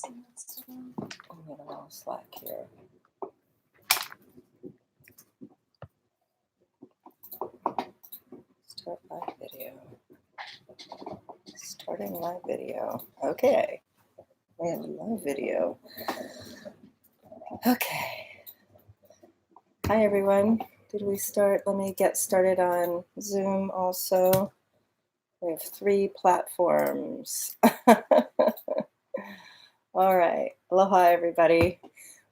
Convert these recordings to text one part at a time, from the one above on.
I'm getting a little slack here. Start live video. Starting live video. Okay. We have a live video. Okay. Hi, everyone. Did we start? Let me get started on Zoom also. We have 3 platforms. All right. Aloha, everybody.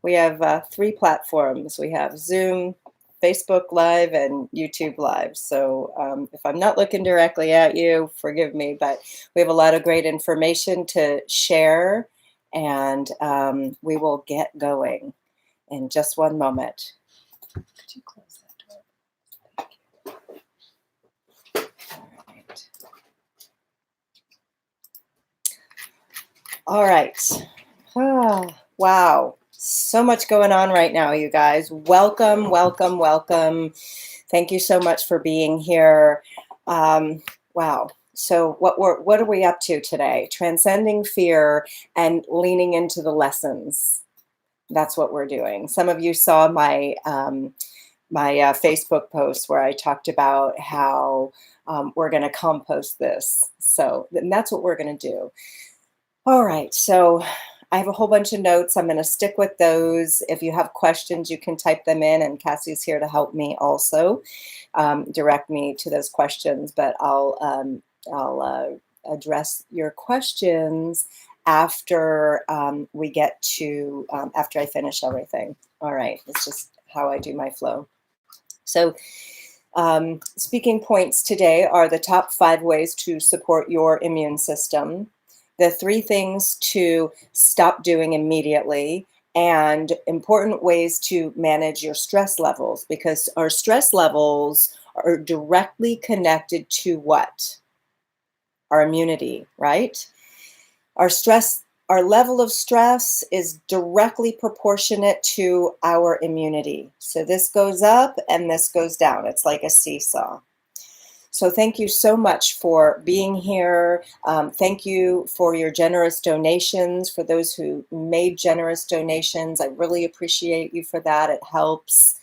We have 3 platforms. We have Zoom, Facebook Live, and YouTube Live. So if I'm not looking directly at you, forgive me, but we have a lot of great information to share, and we will get going in just one moment. Could you close that door? Thank you. All right. Wow. So much going on right now, you guys. Welcome, welcome, welcome. Thank you so much for being here. Wow. So what are we up to today? Transcending fear and leaning into the lessons. That's what we're doing. Some of you saw my Facebook post where I talked about how we're going to compost this. So that's what we're going to do. All right. So I have a whole bunch of notes. I'm going to stick with those. If you have questions, you can type them in, and Cassie's here to help me also direct me to those questions. But I'll address your questions after we get to after I finish everything. All right, it's just how I do my flow. So speaking points today are the top 5 ways to support your immune system, the 3 things to stop doing immediately, and important ways to manage your stress levels, because our stress levels are directly connected to what? Our immunity, right? Our level of stress is directly proportionate to our immunity. So this goes up and this goes down. It's like a seesaw. So thank you so much for being here. Thank you for your generous donations. For those who made generous donations, I really appreciate you for that. It helps.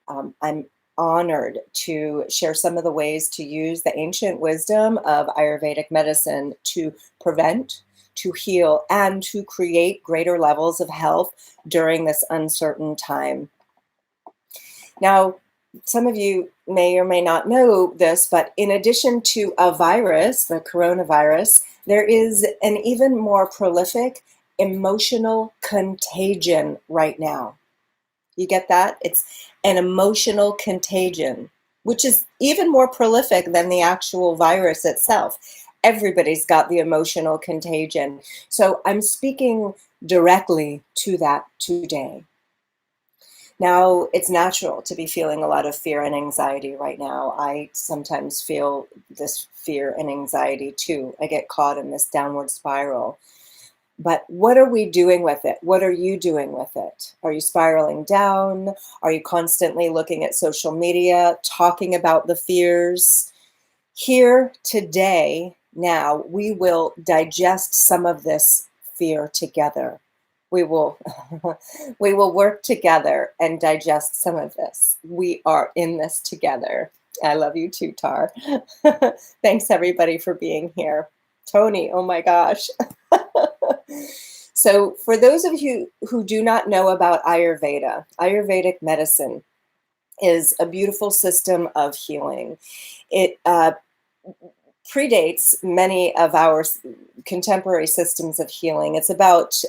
I'm honored to share some of the ways to use the ancient wisdom of Ayurvedic medicine to prevent, to heal, and to create greater levels of health during this uncertain time. Now, some of you may or may not know this, but in addition to a virus, the coronavirus, there is an even more prolific emotional contagion right now. You get that? It's an emotional contagion, which is even more prolific than the actual virus itself. Everybody's got the emotional contagion. So I'm speaking directly to that today. Now, it's natural to be feeling a lot of fear and anxiety right now. I sometimes feel this fear and anxiety too. I get caught in this downward spiral. But what are we doing with it? What are you doing with it? Are you spiraling down? Are you constantly looking at social media, talking about the fears? Here today, now, we will digest some of this fear together. We will work together and digest some of this. We are in this together. I love you too, Tar. Thanks everybody for being here. Tony, oh my gosh. So for those of you who do not know about Ayurveda, Ayurvedic medicine is a beautiful system of healing. It predates many of our contemporary systems of healing. It's about,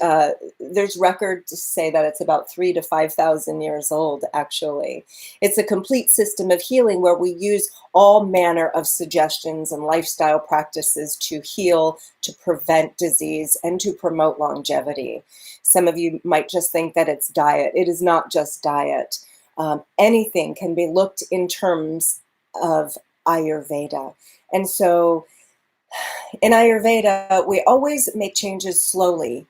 there's record to say that it's about 3,000 to 5,000 years old, actually. It's a complete system of healing where we use all manner of suggestions and lifestyle practices to heal, to prevent disease, and to promote longevity. Some of you might just think that it's diet. It is not just diet. Anything can be looked in terms of Ayurveda. And so in Ayurveda, we always make changes slowly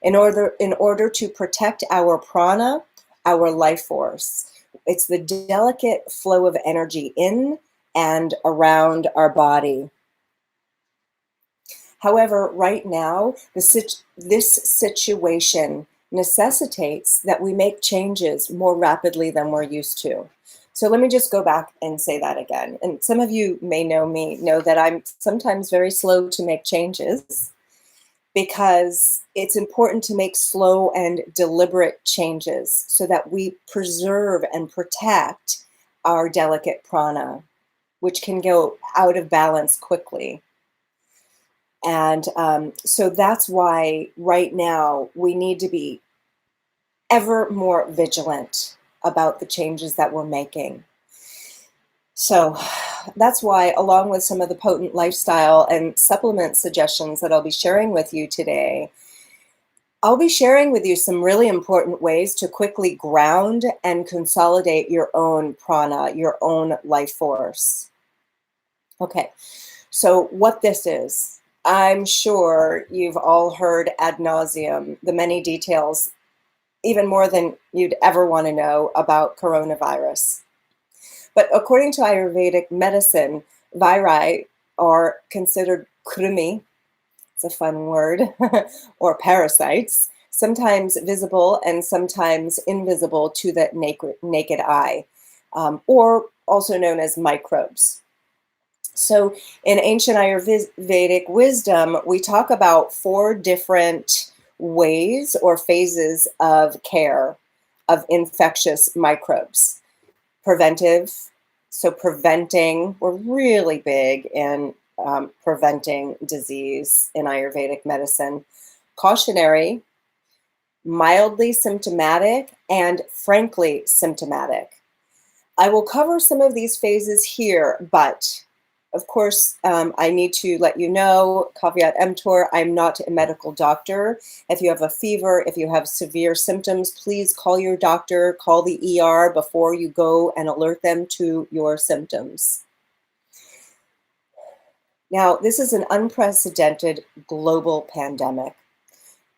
in order to protect our prana, our life force. It's the delicate flow of energy in and around our body. However, right now, this situation necessitates that we make changes more rapidly than we're used to. So let me just go back and say that again. And some of you may know me, know that I'm sometimes very slow to make changes because it's important to make slow and deliberate changes so that we preserve and protect our delicate prana, which can go out of balance quickly. And so that's why right now we need to be ever more vigilant about the changes that we're making. So that's why, along with some of the potent lifestyle and supplement suggestions that I'll be sharing with you today, I'll be sharing with you some really important ways to quickly ground and consolidate your own prana, your own life force. Okay, so what this is, I'm sure you've all heard ad nauseum the many details, even more than you'd ever want to know about coronavirus. But according to Ayurvedic medicine, viri are considered krimi, it's a fun word, or parasites, sometimes visible and sometimes invisible to the naked eye, or also known as microbes. So in ancient Ayurvedic wisdom, we talk about 4 different ways or phases of care of infectious microbes. Preventive, so preventing, we're really big in preventing disease in Ayurvedic medicine. Cautionary, mildly symptomatic, and frankly symptomatic. I will cover some of these phases here, but of course, I need to let you know, caveat emptor, I'm not a medical doctor. If you have a fever, if you have severe symptoms, please call your doctor, call the ER before you go and alert them to your symptoms. Now, this is an unprecedented global pandemic.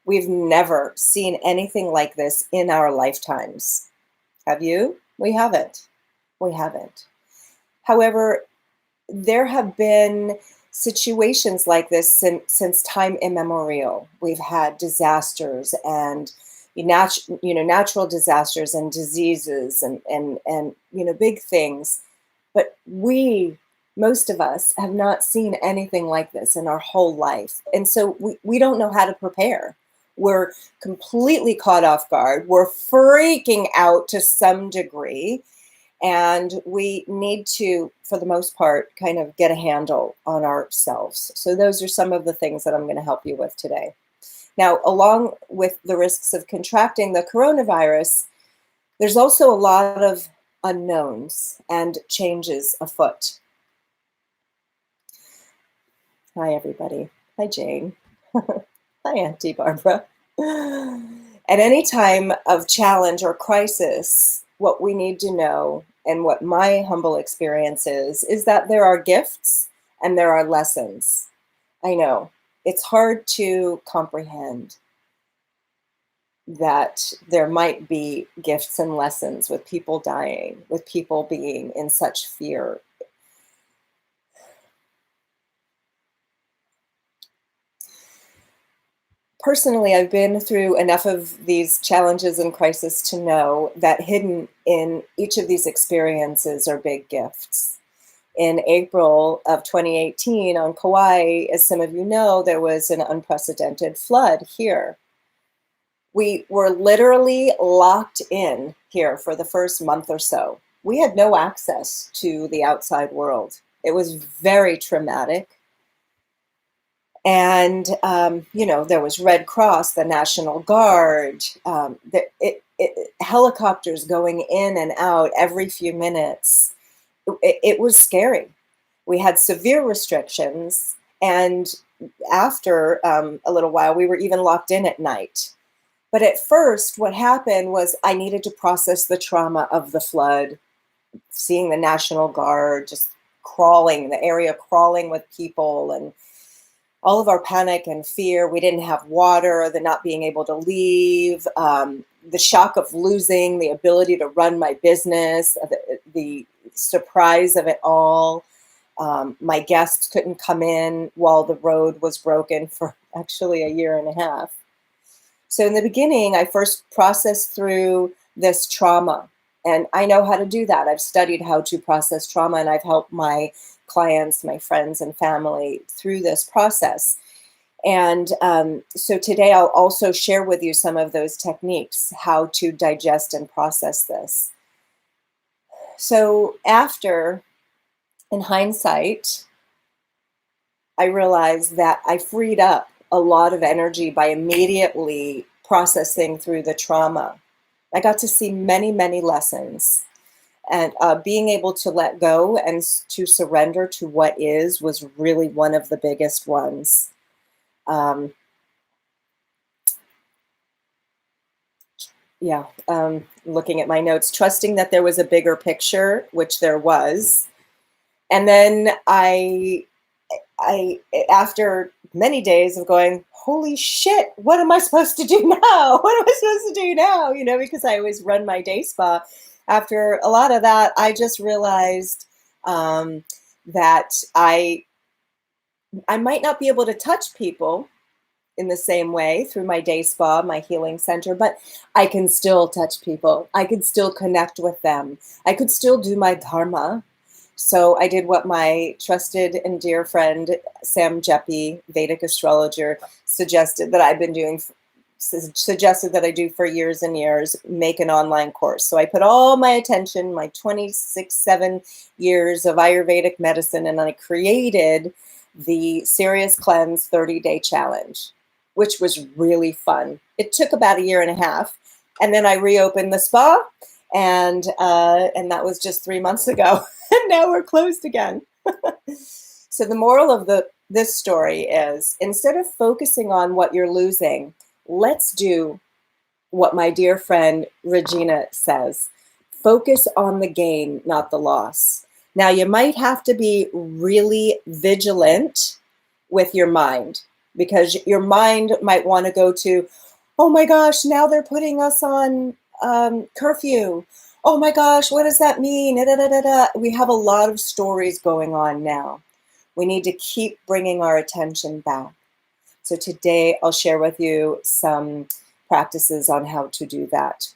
We've never seen anything like this in our lifetimes. Have you? We haven't. We haven't. However, there have been situations like this since time immemorial. We've had disasters and natural disasters and diseases and big things, but most of us have not seen anything like this in our whole life, and so we don't know how to prepare. We're completely caught off guard. We're freaking out to some degree. And we need to, for the most part, kind of get a handle on ourselves. So those are some of the things that I'm going to help you with today. Now, along with the risks of contracting the coronavirus, there's also a lot of unknowns and changes afoot. Hi, everybody. Hi, Jane. Hi, Auntie Barbara. At any time of challenge or crisis, what we need to know, and what my humble experience is that there are gifts and there are lessons. I know it's hard to comprehend that there might be gifts and lessons with people dying, with people being in such fear. Personally, I've been through enough of these challenges and crises to know that hidden in each of these experiences are big gifts. In April of 2018 on Kauai, as some of you know, there was an unprecedented flood here. We were literally locked in here for the first month or so. We had no access to the outside world. It was very traumatic. And, there was Red Cross, the National Guard, helicopters going in and out every few minutes. It was scary. We had severe restrictions. And after a little while, we were even locked in at night. But at first, what happened was I needed to process the trauma of the flood, seeing the National Guard just crawling, the area crawling with people, and all of our panic and fear. We didn't have water, the not being able to leave, the shock of losing the ability to run my business, the surprise of it all. My guests couldn't come in while the road was broken for actually a year and a half. So in the beginning, I first processed through this trauma. And I know how to do that. I've studied how to process trauma, and I've helped my clients, my friends, and family through this process. And so today I'll also share with you some of those techniques, how to digest and process this. So after, in hindsight, I realized that I freed up a lot of energy by immediately processing through the trauma. I got to see many, many lessons. And being able to let go and to surrender to what is was really one of the biggest ones. Looking at my notes, trusting that there was a bigger picture, which there was. And then I after many days of going, holy shit, what am I supposed to do now? What am I supposed to do now? Because I always run my day spa. After a lot of that, I just realized that I might not be able to touch people in the same way through my day spa, my healing center, but I can still touch people. I could still connect with them. I could still do my dharma. So I did what my trusted and dear friend, Sam Jeppy, Vedic astrologer, suggested that I do for years and years, make an online course. So I put all my attention, my 7 years of Ayurvedic medicine, and I created the Serious Cleanse 30-day challenge, which was really fun. It took about a year and a half. And then I reopened the spa, and that was just 3 months ago. And now we're closed again. So the moral of this story is, instead of focusing on what you're losing, let's do what my dear friend Regina says. Focus on the gain, not the loss. Now, you might have to be really vigilant with your mind, because your mind might want to go to, oh my gosh, now they're putting us on curfew. Oh my gosh, what does that mean? Da, da, da, da. We have a lot of stories going on now. We need to keep bringing our attention back. So today I'll share with you some practices on how to do that.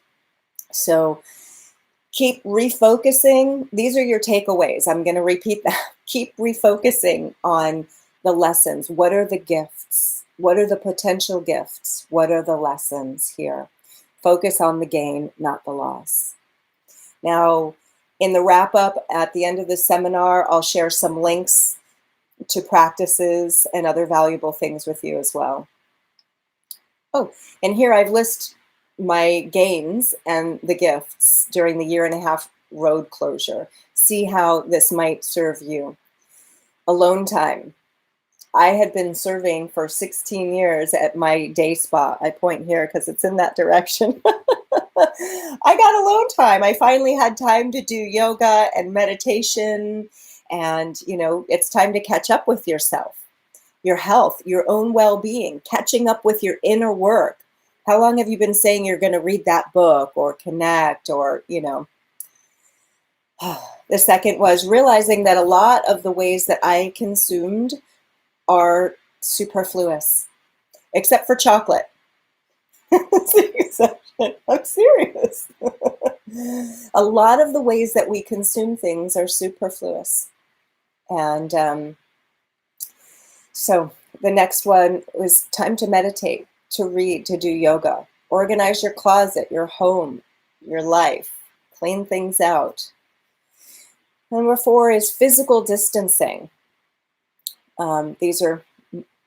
So keep refocusing. These are your takeaways. I'm going to repeat that. Keep refocusing on the lessons. What are the gifts? What are the potential gifts? What are the lessons here? Focus on the gain, not the loss. Now, in the wrap up at the end of the seminar, I'll share some links to practices and other valuable things with you as well. Oh, and here I've listed my gains and the gifts during the 1.5 year road closure. See how this might serve you. Alone time. I had been serving for 16 years at my day spa. I point here because it's in that direction. I got alone time. I finally had time to do yoga and meditation. And, it's time to catch up with yourself, your health, your own well-being, catching up with your inner work. How long have you been saying you're going to read that book or connect or, The second was realizing that a lot of the ways that I consumed are superfluous, except for chocolate. I'm serious. A lot of the ways that we consume things are superfluous. And so the next one was time to meditate, to read, to do yoga. Organize your closet, your home, your life. Clean things out. Number 4 is physical distancing. These are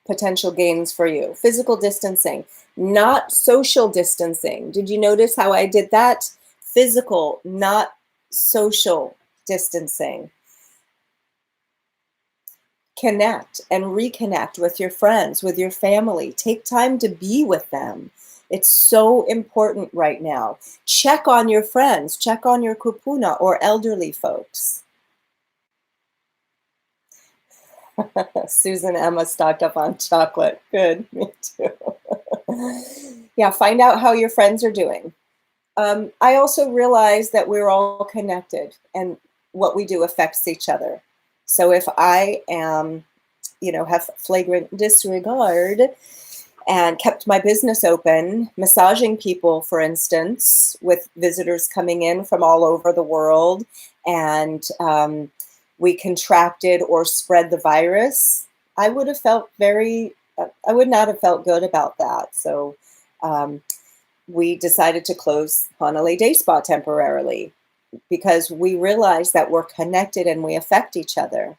potential gains for you. Physical distancing, not social distancing. Did you notice how I did that? Physical, not social distancing. Connect and reconnect with your friends, with your family. Take time to be with them. It's so important right now. Check on your friends. Check on your kupuna or elderly folks. Susan Emma stocked up on chocolate. Good, me too. Yeah, find out how your friends are doing. I also realized that we're all connected and what we do affects each other. So if I am, have flagrant disregard and kept my business open, massaging people, for instance, with visitors coming in from all over the world, and we contracted or spread the virus, I would have felt I would not have felt good about that. So we decided to close Hanalei Day Spa temporarily because we realized that we're connected and we affect each other.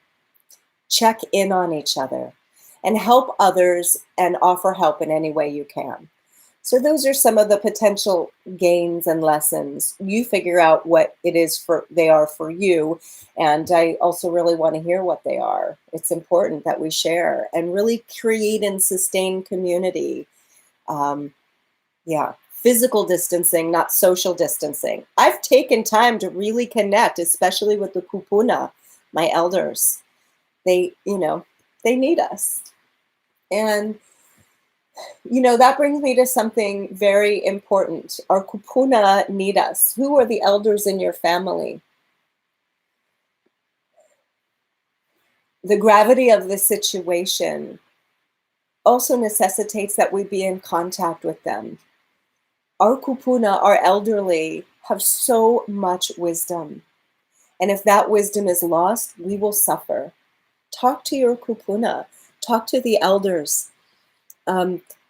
Check in on each other and help others and offer help in any way you can. So those are some of the potential gains and lessons. You figure out what they are for you. And I also really want to hear what they are. It's important that we share and really create and sustain community. Physical distancing, not social distancing. I've taken time to really connect, especially with the kupuna, my elders. They need us. And, that brings me to something very important. Our kupuna need us. Who are the elders in your family? The gravity of the situation also necessitates that we be in contact with them. Our kupuna, our elderly, have so much wisdom. And if that wisdom is lost, we will suffer. Talk to your kupuna. Talk to the elders.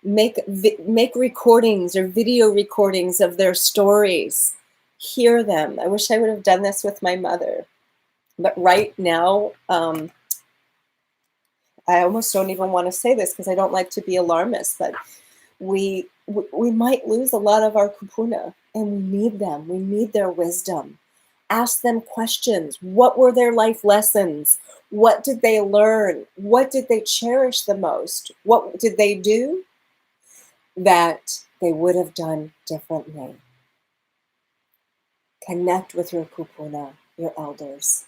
Make recordings or video recordings of their stories. Hear them. I wish I would have done this with my mother. But right now, I almost don't even want to say this because I don't like to be alarmist, but we might lose a lot of our kupuna, and we need them. We need their wisdom. Ask them questions. What were their life lessons? What did they learn? What did they cherish the most? What did they do that they would have done differently? Connect with your kupuna, your elders.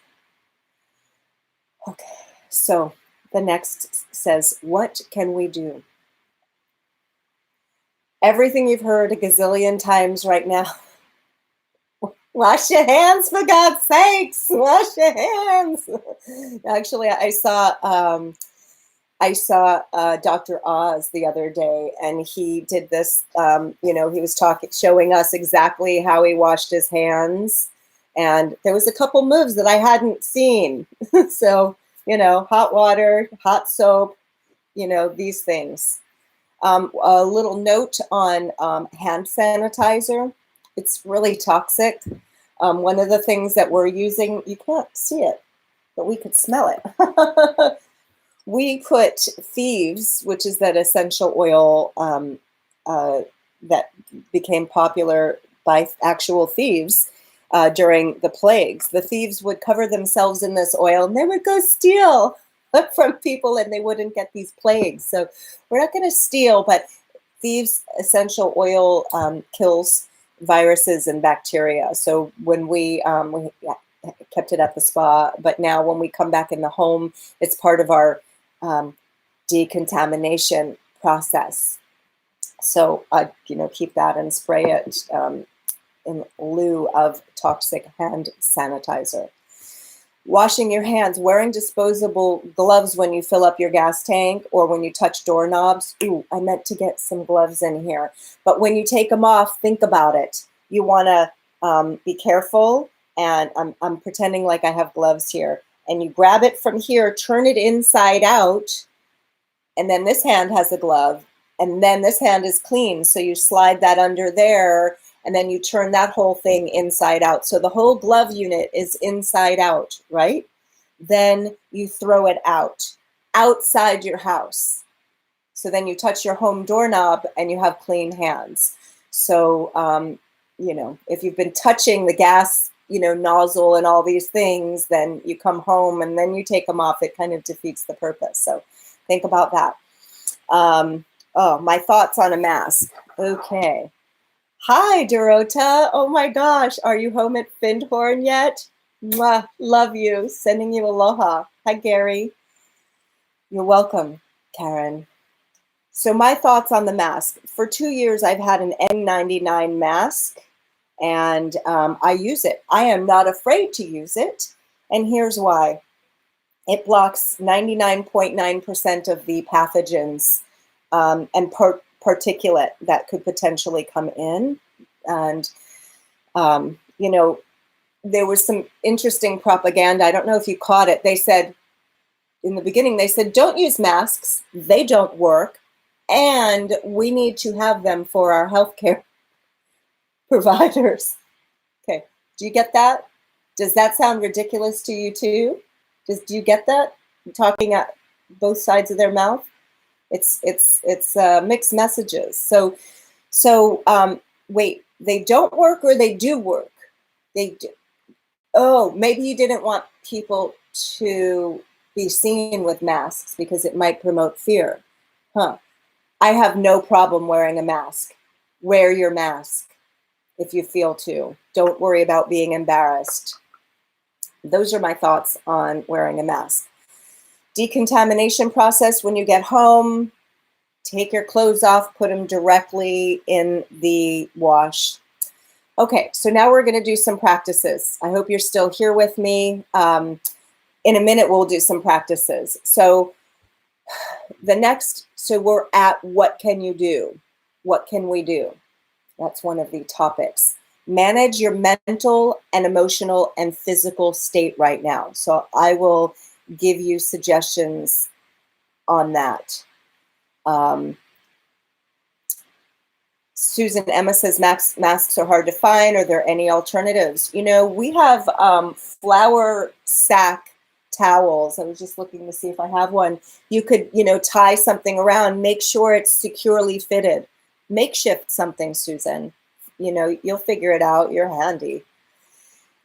Okay, so the next says, what can we do? Everything you've heard a gazillion times right now. Wash your hands, for God's sakes. Wash your hands. Actually, I saw Dr. Oz the other day, and he did this. He was showing us exactly how he washed his hands, and there was a couple moves that I hadn't seen. So, hot water, hot soap, these things. A little note on hand sanitizer. It's really toxic. One of the things that we're using, you can't see it, but we could smell it. We put thieves, which is that essential oil that became popular by actual thieves during the plagues. The thieves would cover themselves in this oil and they would go steal from people and they wouldn't get these plagues. So we're not going to steal, but thieves' essential oil kills viruses and bacteria. So when we kept it at the spa, but now when we come back in the home, it's part of our decontamination process. So keep that and spray it in lieu of toxic hand sanitizer. Washing your hands, wearing disposable gloves when you fill up your gas tank or when you touch doorknobs. Ooh, I meant to get some gloves in here. But when you take them off, think about it. You want to be careful. And I'm pretending like I have gloves here. And you grab it from here, turn it inside out. And then this hand has a glove. And then this hand is clean. So you slide that under there. And then you turn that whole thing inside out. So the whole glove unit is inside out, right? Then you throw it out, outside your house. So then you touch your home doorknob and you have clean hands. So, if you've been touching the gas, nozzle and all these things, then you come home and then you take them off. It kind of defeats the purpose. So think about that. My thoughts on a mask. Okay. Hi, Dorota. Oh my gosh. Are you home at Findhorn yet? Mwah, love you. Sending you aloha. Hi, Gary. You're welcome, Karen. So my thoughts on the mask. For 2 years, I've had an N99 mask, and I use it. I am not afraid to use it, and here's why. It blocks 99.9% of the pathogens and particulate that could potentially come in. And, you know, there was some interesting propaganda. I don't know if you caught it. They said, in the beginning, they said, don't use masks. They don't work. And we need to have them for our healthcare providers. Okay. Do you get that? Does that sound ridiculous to you too? Do you get that? Talking at both sides of their mouth. It's mixed messages. So wait, they don't work or they do work? They do. Oh, maybe you didn't want people to be seen with masks because it might promote fear. Huh. I have no problem wearing a mask. Wear your mask if you feel to. Don't worry about being embarrassed. Those are my thoughts on wearing a mask. Decontamination process when you get home. Take your clothes off, put them directly in the wash. Okay, so now we're going to do some practices. I hope you're still here with me. In a minute, we'll do some practices. So we're at what can you do? What can we do? That's one of the topics. Manage your mental and emotional and physical state right now. So I will give you suggestions on that. Susan Emma says masks are hard to find. Are there any alternatives? You know, we have flour sack towels. I was just looking to see if I have one. You could, you know, tie something around, make sure it's securely fitted. Makeshift something, Susan. You know, you'll figure it out. You're handy.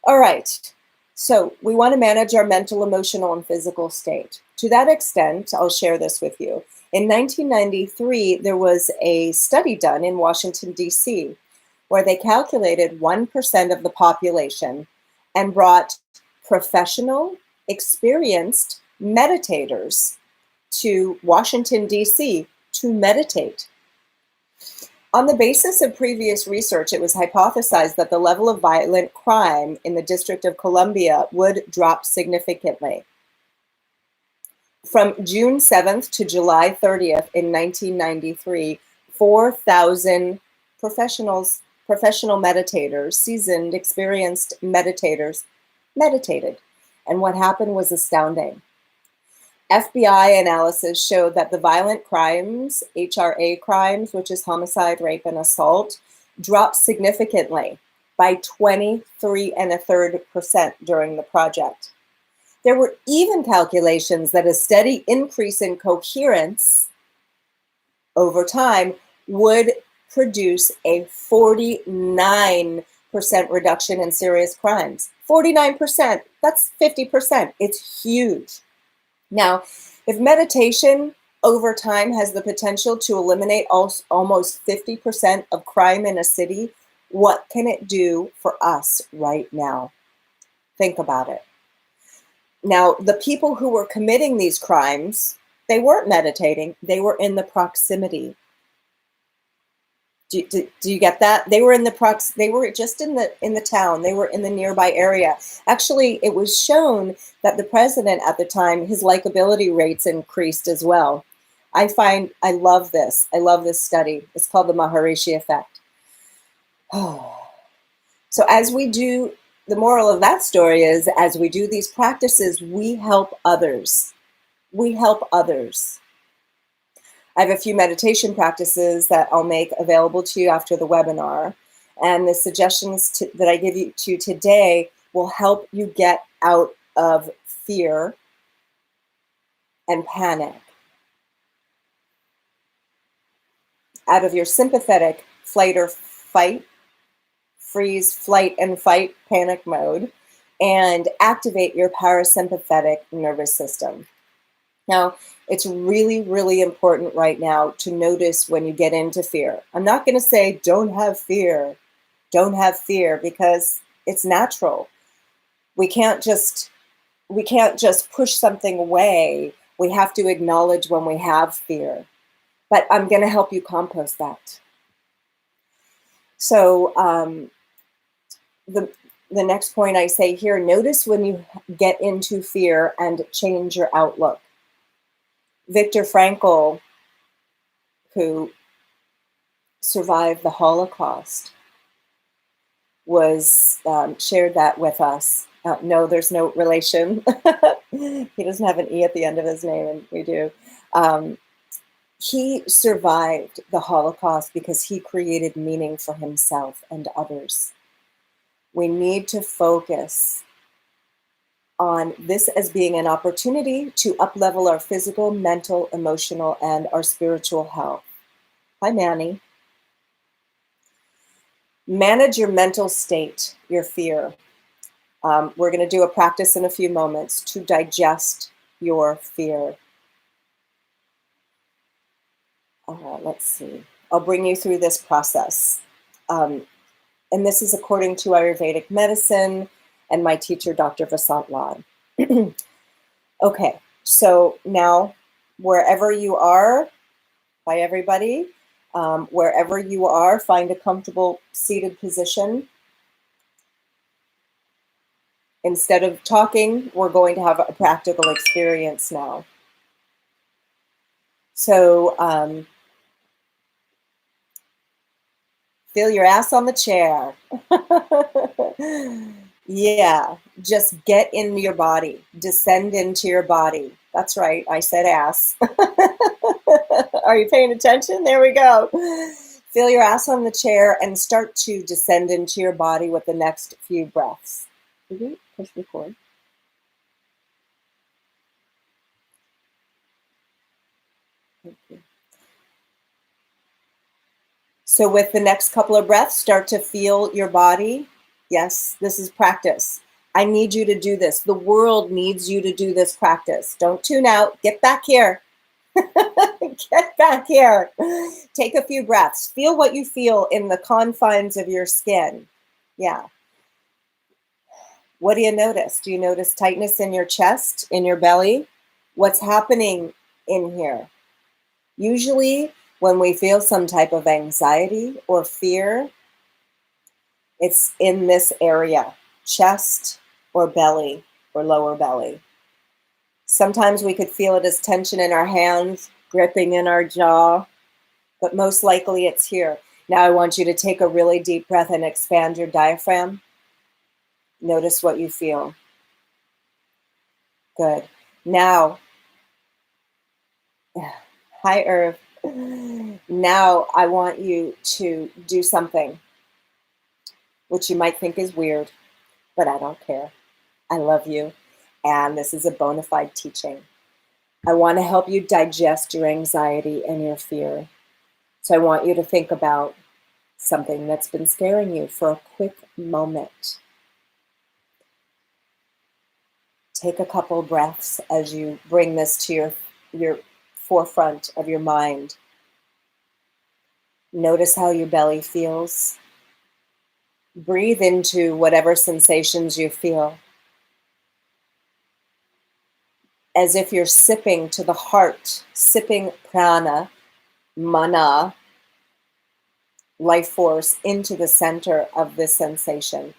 All right. So we want to manage our mental, emotional, and physical state. To that extent, I'll share this with you. In 1993, there was a study done in Washington, D.C., where they calculated 1% of the population and brought professional, experienced meditators to Washington, D.C. to meditate. On the basis of previous research, it was hypothesized that the level of violent crime in the District of Columbia would drop significantly. From June 7th to July 30th in 1993, 4,000 professional meditators, seasoned, experienced meditators, meditated. And what happened was astounding. FBI analysis showed that the violent crimes, HRA crimes, which is homicide, rape, and assault, dropped significantly by 23.33% during the project. There were even calculations that a steady increase in coherence over time would produce a 49% reduction in serious crimes. 49%, that's 50%. It's huge. Now, if meditation over time has the potential to eliminate almost 50% of crime in a city, what can it do for us right now? Think about it. Now, the people who were committing these crimes, they weren't meditating. They were in the proximity. Do you get that? They were in the they were just in the town. They were in the nearby area. Actually, it was shown that the president at the time, his likability rates increased as well. I love this. I love this study. It's called the Maharishi effect. So as we do, the moral of that story is, as we do these practices, we help others. We help others. I have a few meditation practices that I'll make available to you after the webinar. And the suggestions that I give you to today will help you get out of fear and panic, out of your sympathetic flight or fight, freeze, flight, and fight panic mode, and activate your parasympathetic nervous system. Now, it's really, really important right now to notice when you get into fear. I'm not going to say don't have fear. Don't have fear, because it's natural. We can't just push something away. We have to acknowledge when we have fear. But I'm going to help you compost that. So the next point I say here, notice when you get into fear and change your outlook. Viktor Frankl, who survived the Holocaust, was shared that with us. No, there's no relation. He doesn't have an E at the end of his name, and we do. He survived the Holocaust because he created meaning for himself and others. We need to focus on this as being an opportunity to uplevel our physical, mental, emotional, and our spiritual health. Hi, Manny. Manage your mental state, your fear. We're going to do a practice in a few moments to digest your fear. Let's see. I'll bring you through this process. And this is according to Ayurvedic medicine and my teacher, Dr. Vasant Lal. Okay, so now wherever you are, hi everybody, wherever you are, find a comfortable seated position. Instead of talking, we're going to have a practical experience now. So feel your ass on the chair. Yeah, just get in your body, descend into your body. That's right, I said ass. Are you paying attention? There we go. Feel your ass on the chair and start to descend into your body with the next few breaths. Did you push record? Thank you. So with the next couple of breaths, start to feel your body. Yes, this is practice. I need you to do this. The world needs you to do this practice. Don't tune out. Get back here. Get back here. Take a few breaths. Feel what you feel in the confines of your skin. Yeah. What do you notice? Do you notice tightness in your chest, in your belly? What's happening in here? Usually, when we feel some type of anxiety or fear, it's in this area, chest or belly or lower belly. Sometimes we could feel it as tension in our hands, gripping in our jaw, but most likely it's here. Now I want you to take a really deep breath and expand your diaphragm. Notice what you feel. Good. Now, hi, Earth. Now I want you to do something which you might think is weird, but I don't care. I love you, and this is a bona fide teaching. I want to help you digest your anxiety and your fear. So I want you to think about something that's been scaring you for a quick moment. Take a couple breaths as you bring this to your forefront of your mind. Notice how your belly feels. Breathe into whatever sensations you feel, as if you're sipping to the heart, sipping prana, mana, life force into the center of this sensation.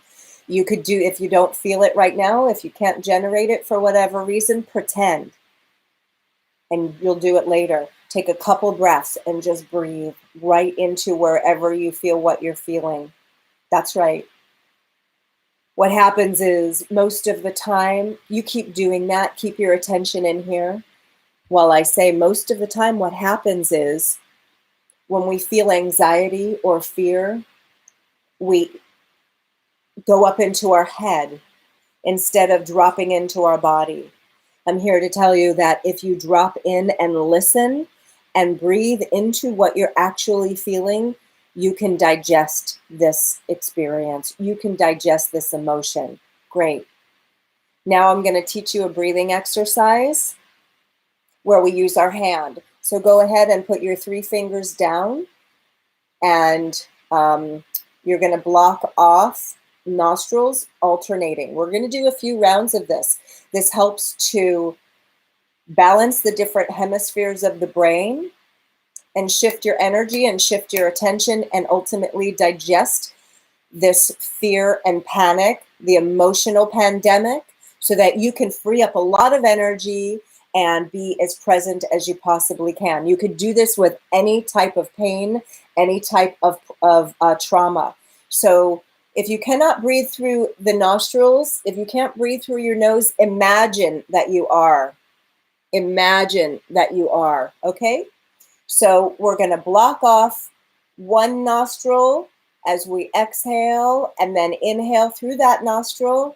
You could do, if you don't feel it right now, if you can't generate it for whatever reason, pretend, and you'll do it later. Take a couple breaths and just breathe right into wherever you feel what you're feeling. That's right. What happens is most of the time, you keep doing that, keep your attention in here. While I say most of the time, what happens is when we feel anxiety or fear, we go up into our head instead of dropping into our body. I'm here to tell you that if you drop in and listen and breathe into what you're actually feeling, you can digest this experience. You can digest this emotion. Great. Now I'm going to teach you a breathing exercise where we use our hand. So go ahead and put your 3 fingers down, and you're going to block off nostrils, alternating. We're going to do a few rounds of this. This helps to balance the different hemispheres of the brain and shift your energy and shift your attention and ultimately digest this fear and panic, the emotional pandemic, so that you can free up a lot of energy and be as present as you possibly can. You could do this with any type of pain, any type of trauma. So if you cannot breathe through the nostrils, if you can't breathe through your nose, imagine that you are. Imagine that you are, okay? So we're going to block off one nostril as we exhale, and then inhale through that nostril,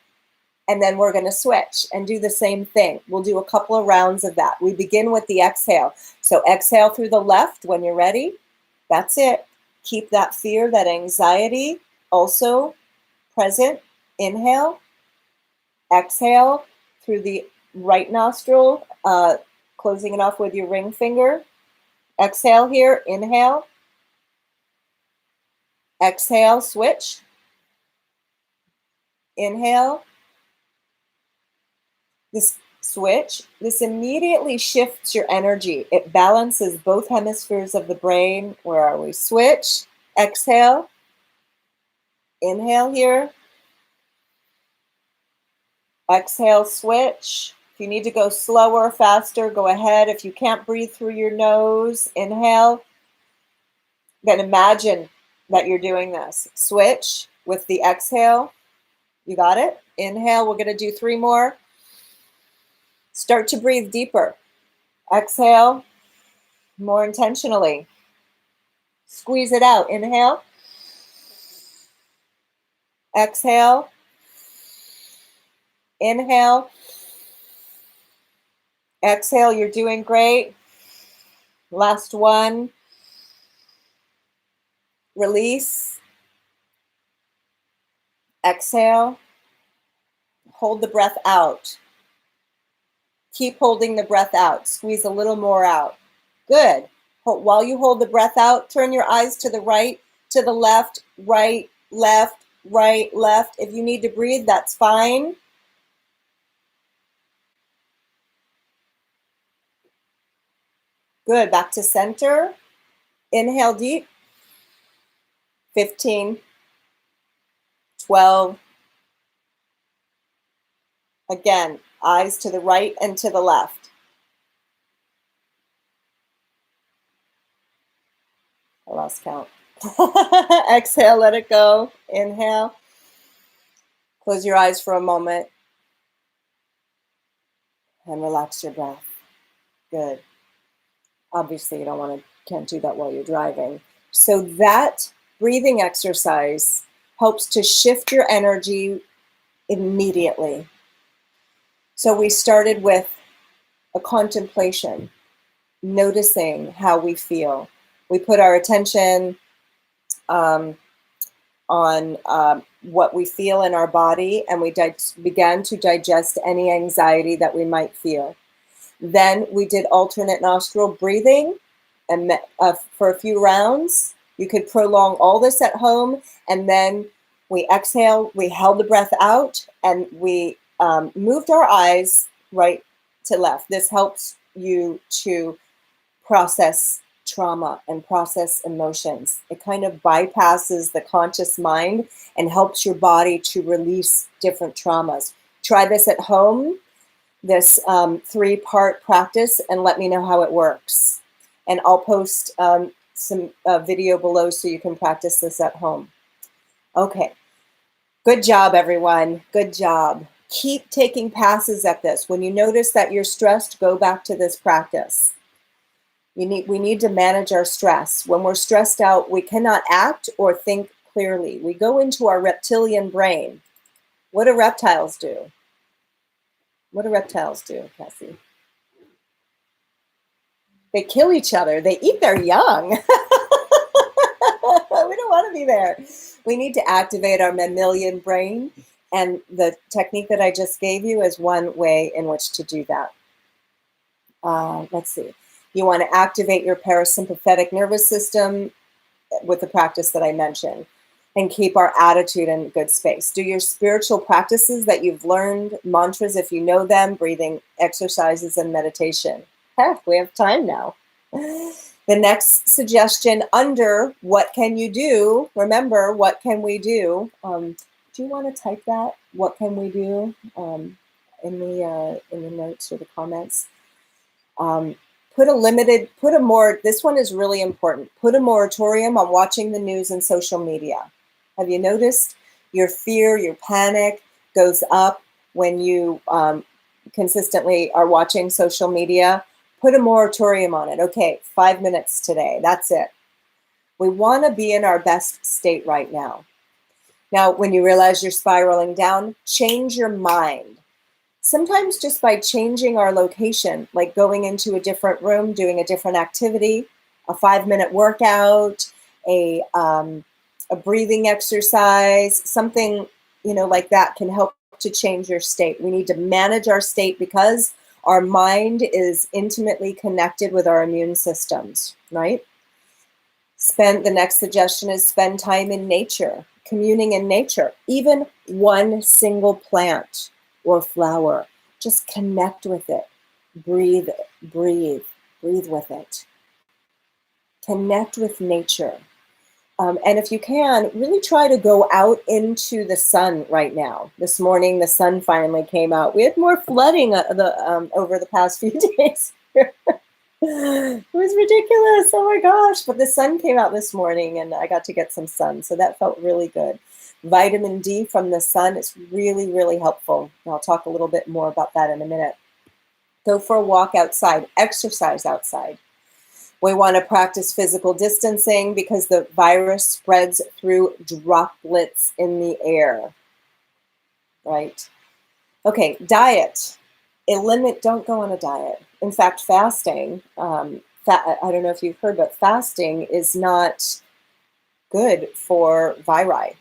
and then we're going to switch and do the same thing. We'll do a couple of rounds of that. We begin with the exhale. So exhale through the left when you're ready. That's it. Keep that fear, that anxiety also present. Inhale. Exhale through the right nostril, closing it off with your ring finger. Exhale here. Inhale. Exhale, switch. Inhale. This switch, this immediately shifts your energy. It balances both hemispheres of the brain. Where are we? Switch. Exhale. Inhale here. Exhale, switch. If you need to go slower, faster, go ahead. If you can't breathe through your nose, inhale. Then imagine that you're doing this. Switch with the exhale. You got it? Inhale. We're going to do 3 more. Start to breathe deeper. Exhale more intentionally. Squeeze it out. Inhale. Exhale. Inhale. Exhale. You're doing great. Last one. Release. Exhale. Hold the breath out. Keep holding the breath out. Squeeze a little more out. Good. While you hold the breath out, turn your eyes to the right, to the left, right, left, right, left. If you need to breathe, that's fine. Good. Back to center. Inhale deep. 15, 12. Again, eyes to the right and to the left. I lost count. Exhale, let it go. Inhale. Close your eyes for a moment. And relax your breath. Good. Obviously, you can't do that while you're driving. So that breathing exercise helps to shift your energy immediately. So we started with a contemplation, noticing how we feel. We put our attention on what we feel in our body, and we began to digest any anxiety that we might feel. Then we did alternate nostril breathing, and for a few rounds. You could prolong all this at home, and then we exhaled, we held the breath out, and we moved our eyes right to left. This helps you to process trauma and process emotions. It kind of bypasses the conscious mind and helps your body to release different traumas. Try this at home, this 3-part practice, and let me know how it works. And I'll post some video below so you can practice this at home. Okay. Good job, everyone. Good job. Keep taking passes at this. When you notice that you're stressed, go back to this practice. We need to manage our stress. When we're stressed out, we cannot act or think clearly. We go into our reptilian brain. What do reptiles do? What do reptiles do, Cassie? They kill each other. They eat their young. We don't want to be there. We need to activate our mammalian brain. And the technique that I just gave you is one way in which to do that. Let's see. You want to activate your parasympathetic nervous system with the practice that I mentioned, and keep our attitude in good space. Do your spiritual practices that you've learned, mantras if you know them, breathing exercises, and meditation. Heck, we have time now. The next suggestion under what can you do? Remember, what can we do? Do you want to type that? What can we do in the notes or the comments? This one is really important. Put a moratorium on watching the news and social media. Have you noticed your fear, your panic goes up when you consistently are watching social media? Put a moratorium on it. Okay, 5 minutes today. That's it. We want to be in our best state right now. Now, when you realize you're spiraling down, change your mind. Sometimes just by changing our location, like going into a different room, doing a different activity, a 5-minute workout, a breathing exercise, something, like that can help to change your state. We need to manage our state because our mind is intimately connected with our immune systems, right? The next suggestion is spend time in nature, communing in nature, even one single plant or flower. Just connect with it. Breathe with it. Connect with nature. And if you can, really try to go out into the sun right now. This morning, the sun finally came out. We had more flooding over the past few days. It was ridiculous. Oh my gosh. But the sun came out this morning and I got to get some sun. So that felt really good. Vitamin D from the sun is really, really helpful. And I'll talk a little bit more about that in a minute. Go for a walk outside. Exercise outside. We want to practice physical distancing because the virus spreads through droplets in the air, right? Okay, diet. Don't go on a diet. In fact, fasting, I don't know if you've heard, but fasting is not good for viri.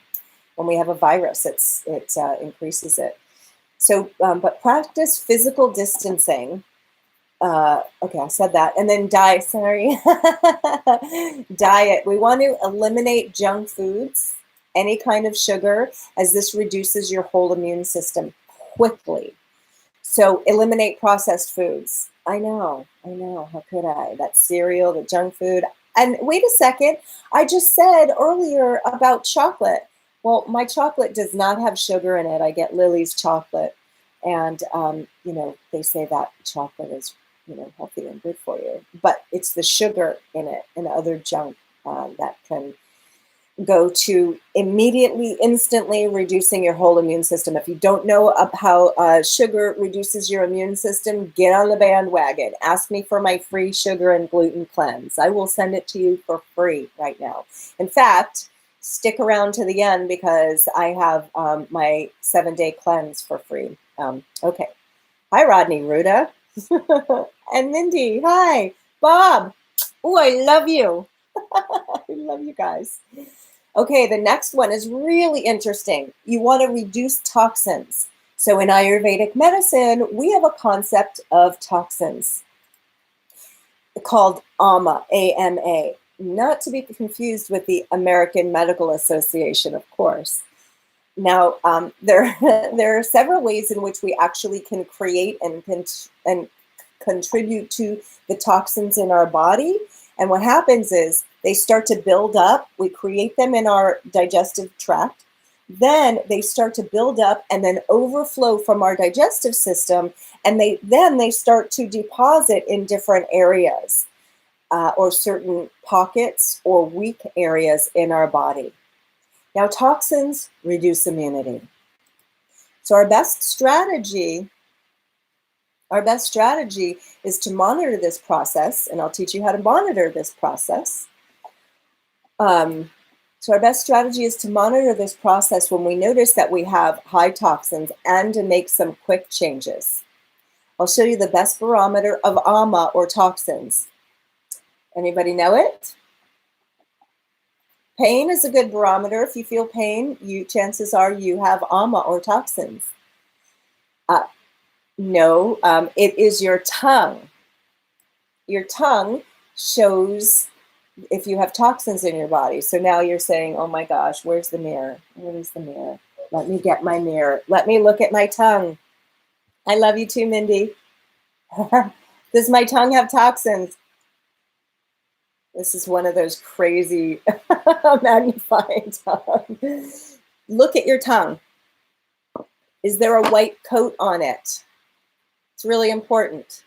When we have a virus, it increases it. So, but practice physical distancing. Okay, I said that. And then diet, sorry. Diet. We want to eliminate junk foods, any kind of sugar, as this reduces your whole immune system quickly. So eliminate processed foods. I know. How could I? That cereal, the junk food. And wait a second. I just said earlier about chocolate. Well, my chocolate does not have sugar in it. I get Lily's chocolate. And, they say that chocolate is healthy and good for you, but it's the sugar in it and other junk that can go to instantly reducing your whole immune system. If you don't know how sugar reduces your immune system, get on the bandwagon. Ask me for my free sugar and gluten cleanse. I will send it to you for free right now. In fact, stick around to the end because I have my 7-day cleanse for free. Okay. Hi, Rodney Ruda. And Mindy, hi. Bob. Oh, I love you. I love you guys. Okay, the next one is really interesting. You want to reduce toxins. So in Ayurvedic medicine, we have a concept of toxins called AMA, A-M-A, not to be confused with the American Medical Association, of course. Now, there are several ways in which we actually can create and contribute to the toxins in our body. And what happens is they start to build up. We create them in our digestive tract. Then they start to build up and then overflow from our digestive system. And they start to deposit in different areas or certain pockets or weak areas in our body. Now, toxins reduce immunity. So our best strategy is to monitor this process, and I'll teach you how to monitor this process. So our best strategy is to monitor this process when we notice that we have high toxins and to make some quick changes. I'll show you the best barometer of AMA or toxins. Anybody know it? Pain is a good barometer. If you feel pain, chances are you have AMA or toxins. No, it is your tongue. Your tongue shows if you have toxins in your body. So now you're saying, oh my gosh, where's the mirror? Where is the mirror? Let me get my mirror. Let me look at my tongue. I love you too, Mindy. Does my tongue have toxins? This is one of those crazy magnifying tongue. Look at your tongue. Is there a white coat on it? It's really important.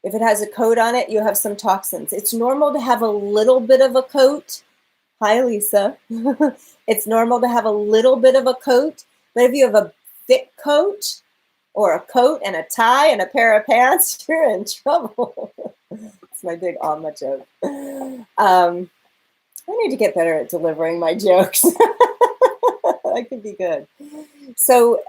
If it has a coat on it, you have some toxins. It's normal to have a little bit of a coat. Hi, Lisa. It's normal to have a little bit of a coat, but if you have a thick coat or a coat and a tie and a pair of pants, you're in trouble. It's my big Amma joke. I need to get better at delivering my jokes. That could be good. So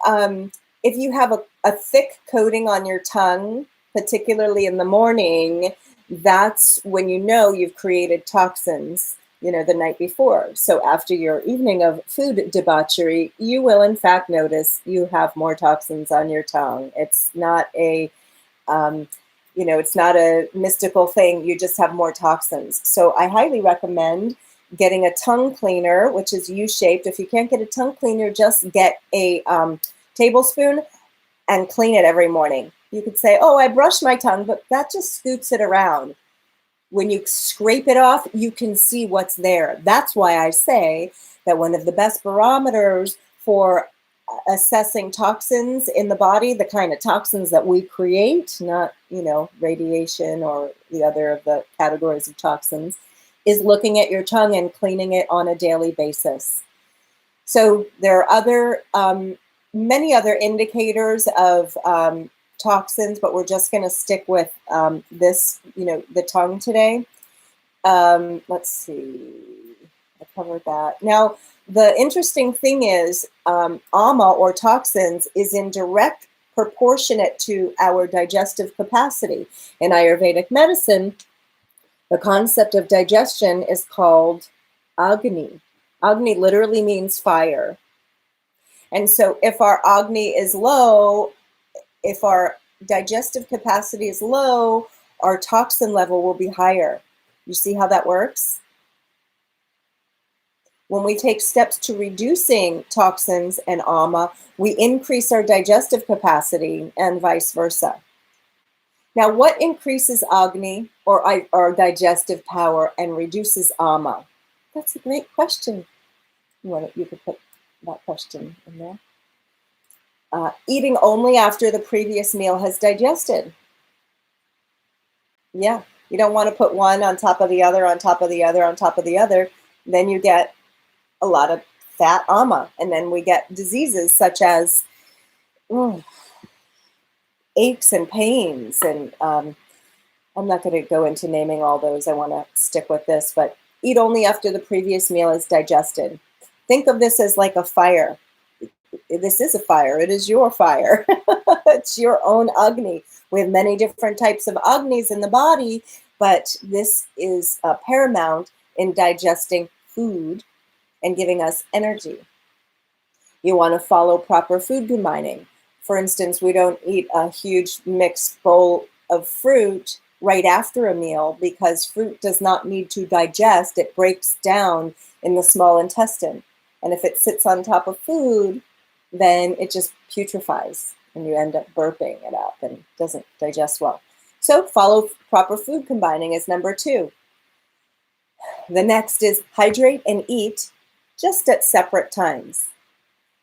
if you have a thick coating on your tongue, particularly in the morning, that's when you know you've created toxins, the night before. So after your evening of food debauchery, you will in fact notice you have more toxins on your tongue. It's not it's not a mystical thing. You just have more toxins. So I highly recommend getting a tongue cleaner, which is U-shaped. If you can't get a tongue cleaner, just get a tablespoon and clean it every morning. You could say, oh, I brushed my tongue, but that just scoots it around. When you scrape it off, you can see what's there. That's why I say that one of the best barometers for assessing toxins in the body, the kind of toxins that we create, not, radiation or the other of the categories of toxins, is looking at your tongue and cleaning it on a daily basis. So there are many other indicators of toxins, but we're just going to stick with this, the tongue today. Let's see, I covered that. Now, the interesting thing is ama, or toxins, is in direct proportionate to our digestive capacity. In Ayurvedic medicine, the concept of digestion is called Agni. Agni literally means fire. And so if our Agni is low, if our digestive capacity is low, our toxin level will be higher. You see how that works? When we take steps to reducing toxins and ama, we increase our digestive capacity and vice versa. Now, what increases Agni, or our digestive power, and reduces ama? That's a great question. You could put that question in there. Eating only after the previous meal has digested. Yeah, you don't want to put one on top of the other, on top of the other, on top of the other. Then you get a lot of fat ama, and then we get diseases such as aches and pains. And I'm not going to go into naming all those. I want to stick with this, but eat only after the previous meal is digested. Think of this as like a fire. This is a fire. It is your fire. It's your own Agni. We have many different types of Agnis in the body, but this is paramount in digesting food and giving us energy. You want to follow proper food combining. For instance, we don't eat a huge mixed bowl of fruit right after a meal because fruit does not need to digest. It breaks down in the small intestine. And if it sits on top of food, then it just putrefies and you end up burping it up and doesn't digest well. So follow proper food combining is number 2. The next is hydrate and eat just at separate times.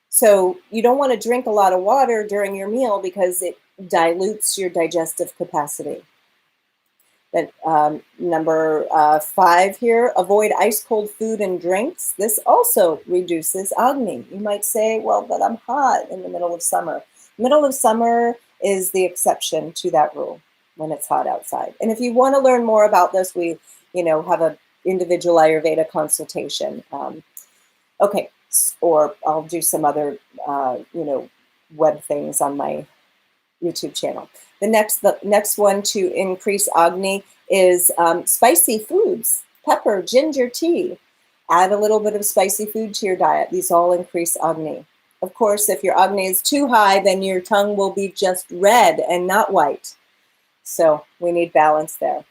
So you don't want to drink a lot of water during your meal because it dilutes your digestive capacity. Then number 5 here, avoid ice cold food and drinks. This also reduces Agni. You might say, well, but I'm hot in the middle of summer. Middle of summer is the exception to that rule when it's hot outside. And if you want to learn more about this, we, have an individual Ayurveda consultation. Okay, or I'll do some other, web things on my YouTube channel. The next one to increase Agni is spicy foods, pepper, ginger tea. Add a little bit of spicy food to your diet. These all increase Agni. Of course, if your Agni is too high, then your tongue will be just red and not white. So we need balance there.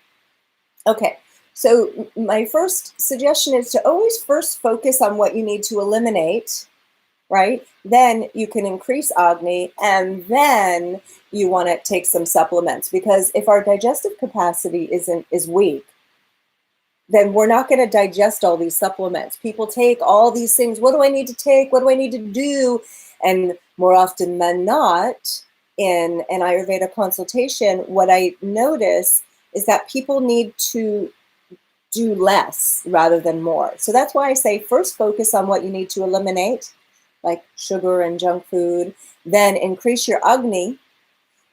Okay, so my first suggestion is to always first focus on what you need to eliminate, right? Then you can increase Agni, and then you want to take some supplements, because if our digestive capacity is weak, then we're not going to digest all these supplements. People take all these things. What do I need to take? What do I need to do? And more often than not, in an Ayurveda consultation, what I notice is that people need to do less rather than more. So that's why I say first focus on what you need to eliminate, like sugar and junk food, then increase your Agni,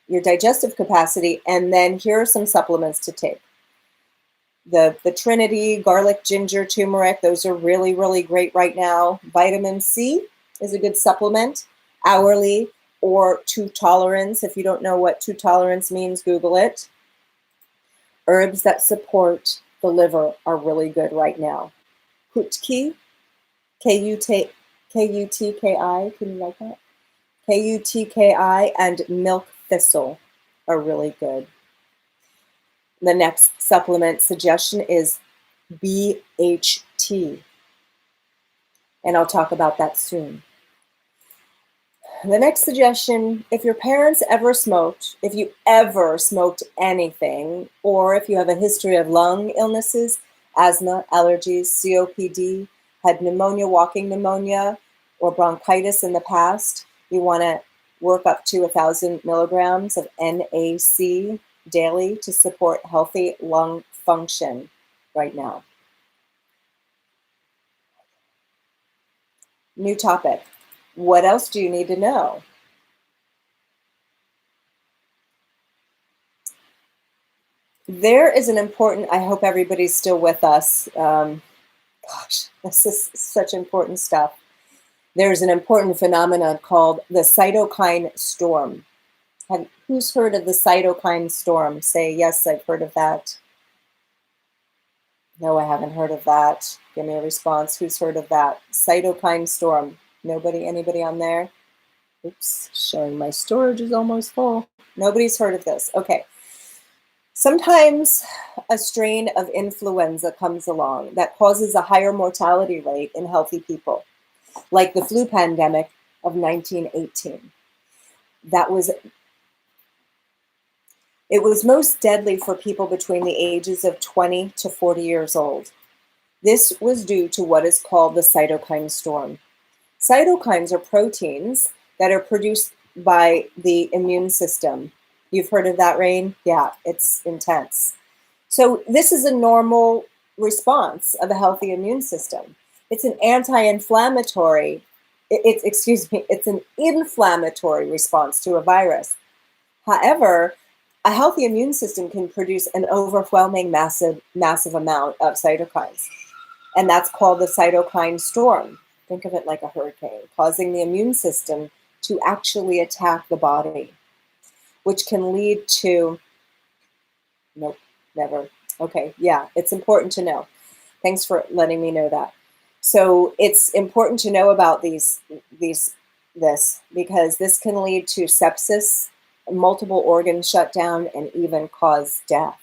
your digestive capacity, and then here are some supplements to take. The Trinity, garlic, ginger, turmeric, those are really, really great right now. Vitamin C is a good supplement, hourly, or 2 tolerance. If you don't know what 2 tolerance means, Google it. Herbs that support the liver are really good right now. Kutki, K-U-T-K-I, can you like that? K-U-T-K-I and milk thistle are really good. The next supplement suggestion is BHT, and I'll talk about that soon. The next suggestion, if your parents ever smoked, if you ever smoked anything, or if you have a history of lung illnesses, asthma, allergies, COPD, had pneumonia, walking pneumonia, or bronchitis in the past, you want to work up to 1,000 milligrams of NAC daily to support healthy lung function right now. New topic. What else do you need to know? There is an important, I hope everybody's still with us. Gosh, this is such important stuff. There's an important phenomenon called the cytokine storm. Who's heard of the cytokine storm? Say, yes, I've heard of that. No, I haven't heard of that. Give me a response. Who's heard of that? Cytokine storm. Nobody? Anybody on there? Oops, showing my storage is almost full. Nobody's heard of this. Okay. Sometimes a strain of influenza comes along that causes a higher mortality rate in healthy people, like the flu pandemic of 1918. It was most deadly for people between the ages of 20 to 40 years old. This was due to what is called the cytokine storm. Cytokines are proteins that are produced by the immune system. You've heard of that, Rain? Yeah, it's intense. So this is a normal response of a healthy immune system. It's an anti-inflammatory, it's an inflammatory response to a virus. However, a healthy immune system can produce an overwhelming massive amount of cytokines. And that's called the cytokine storm. Think of it like a hurricane, causing the immune system to actually attack the body, which can lead to, nope, never. Okay, yeah, it's important to know. Thanks for letting me know that. So it's important to know about this because this can lead to sepsis, multiple organ shutdown, and even cause death.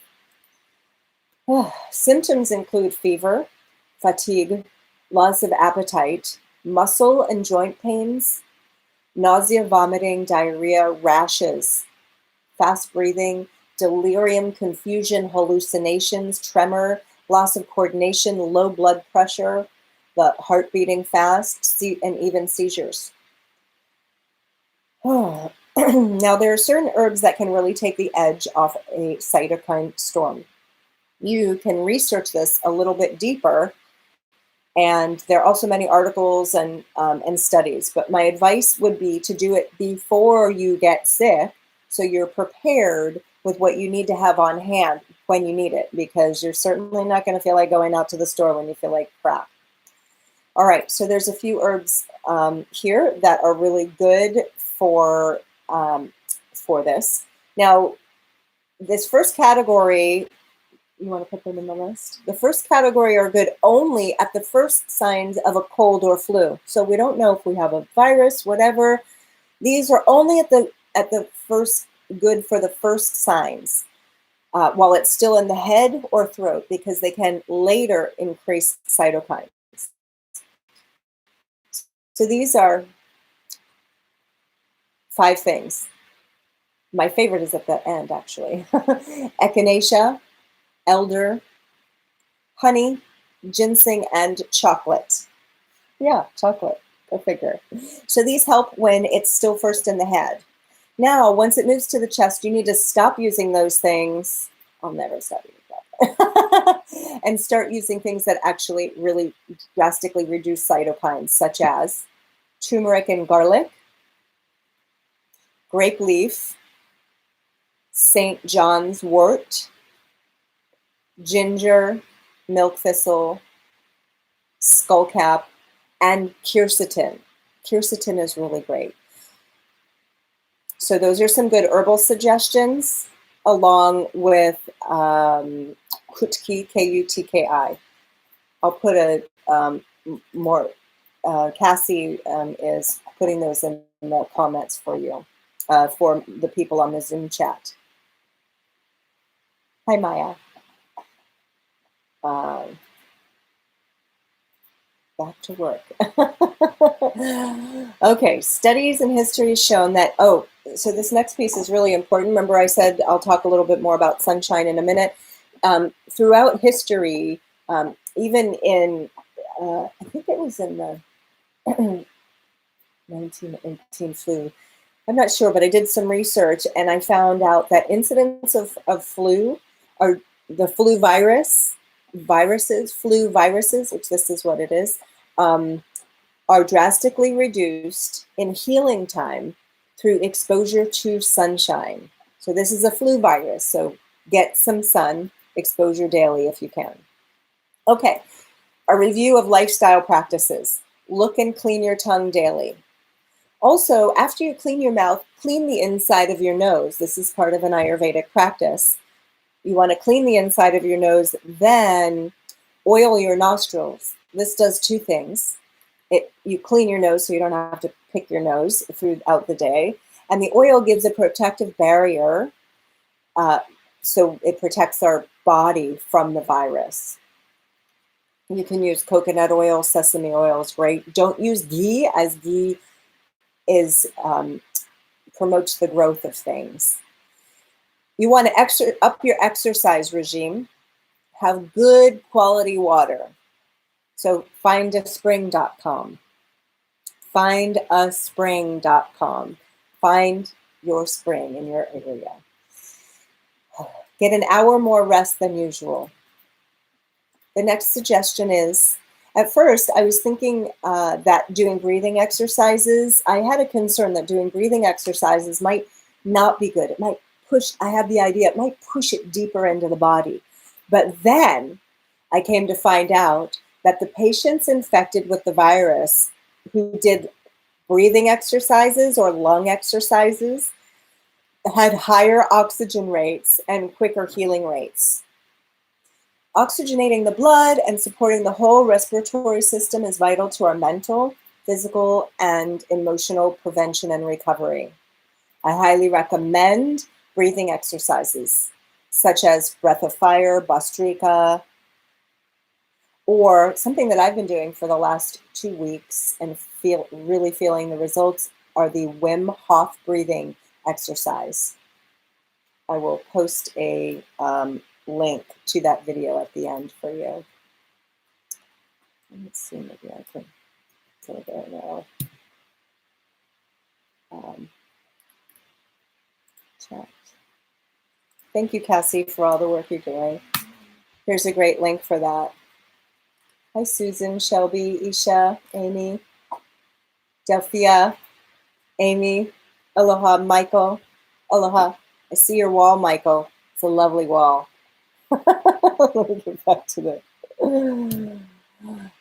Symptoms include fever, fatigue, loss of appetite, muscle and joint pains, nausea, vomiting, diarrhea, rashes, fast breathing, delirium, confusion, hallucinations, tremor, loss of coordination, low blood pressure, the heart beating fast, and even seizures. Now, there are certain herbs that can really take the edge off a cytokine storm. You can research this a little bit deeper, and there are also many articles and studies, but my advice would be to do it before you get sick, so you're prepared with what you need to have on hand when you need it, because you're certainly not going to feel like going out to the store when you feel like crap. All right, so there's a few herbs here that are really good for this. Now, this first category, you want to put them in the list? The first category are good only at the first signs of a cold or flu. So we don't know if we have a virus, whatever. These are only at the first, good for the first signs, while it's still in the head or throat, because they can later increase cytokines. So these are 5 things. My favorite is at the end, actually. Echinacea, elder, honey, ginseng, and chocolate. Yeah, chocolate, go figure. So these help when it's still first in the head. Now, once it moves to the chest, you need to stop using those things. I'll never stop using that. And start using things that actually really drastically reduce cytokines, such as turmeric and garlic, grape leaf, St. John's wort, ginger, milk thistle, skullcap, and quercetin. Quercetin is really great. So those are some good herbal suggestions, along with Kutki, Kutki. I'll put a more, Cassie is putting those in the comments for you, for the people on the Zoom chat. Hi, Maya. Back to work. Okay, studies and history has shown that, so this next piece is really important. Remember I said I'll talk a little bit more about sunshine in a minute. Throughout history, even in, I think it was in the 1918 flu, I'm not sure, but I did some research and I found out that incidents of flu, or the flu viruses, which this is what it is, are drastically reduced in healing time through exposure to sunshine. So this is a flu virus, so get some sun exposure daily if you can. Okay, a review of lifestyle practices. Look and clean your tongue daily. Also, after you clean your mouth, clean the inside of your nose. This is part of an Ayurvedic practice. You want to clean the inside of your nose, then oil your nostrils. This does two things. You clean your nose so you don't have to pick your nose throughout the day. And the oil gives a protective barrier, so it protects our body from the virus. You can use coconut oil, sesame oil is great. Don't use ghee, as ghee promotes the growth of things. You want to up your exercise regime. Have good quality water. So findaspring.com. Findaspring.com. Find your spring in your area. Get an hour more rest than usual. The next suggestion is, at first I was thinking that doing breathing exercises, I had a concern that doing breathing exercises might not be good. It might push, I had the idea, it might push it deeper into the body. But then I came to find out that the patients infected with the virus who did breathing exercises or lung exercises had higher oxygen rates and quicker healing rates. Oxygenating the blood and supporting the whole respiratory system is vital to our mental, physical, and emotional prevention and recovery. I highly recommend breathing exercises, such as breath of fire, Bhastrika, or something that I've been doing for the last 2 weeks and really feeling the results are the Wim Hof breathing exercise. I will post a link to that video at the end for you. Let's see, maybe I can go there now. Chat. Thank you, Cassie, for all the work you're doing. Here's a great link for that. Hi, Susan, Shelby, Isha, Amy, Delphia, Amy, aloha, Michael, aloha. I see your wall, Michael. It's a lovely wall. Let me get back to this.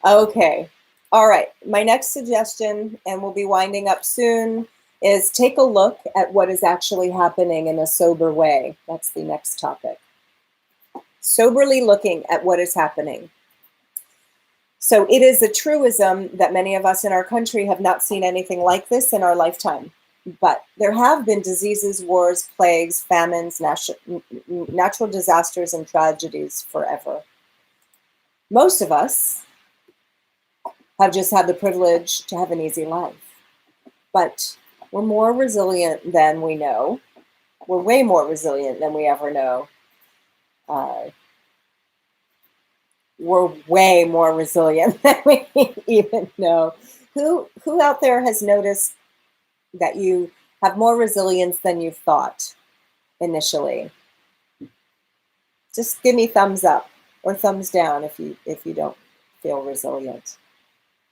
Okay. All right. My next suggestion, and we'll be winding up soon, is take a look at what is actually happening in a sober way. That's the next topic. Soberly looking at what is happening. So it is a truism that many of us in our country have not seen anything like this in our lifetime. But there have been diseases, wars, plagues, famines, natural disasters, and tragedies forever. Most of us have just had the privilege to have an easy life. But we're more resilient than we know. We're way more resilient than we ever know. we're way more resilient than we even know. Who out there has noticed that you have more resilience than you thought initially? Just give me thumbs up or thumbs down if you don't feel resilient.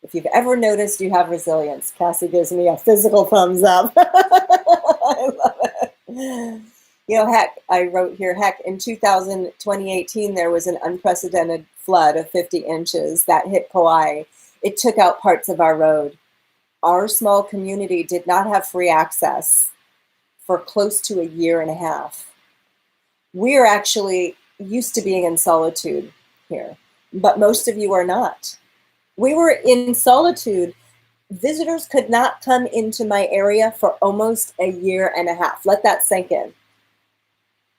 If you've ever noticed you have resilience, Cassie gives me a physical thumbs up. I love it. You know, heck, I wrote here, heck, in 2018, there was an unprecedented flood of 50 inches that hit Kauai. It took out parts of our road. Our small community did not have free access for close to a year and a half. We are actually used to being in solitude here, but most of you are not. We were in solitude. Visitors could not come into my area for almost a year and a half. Let that sink in.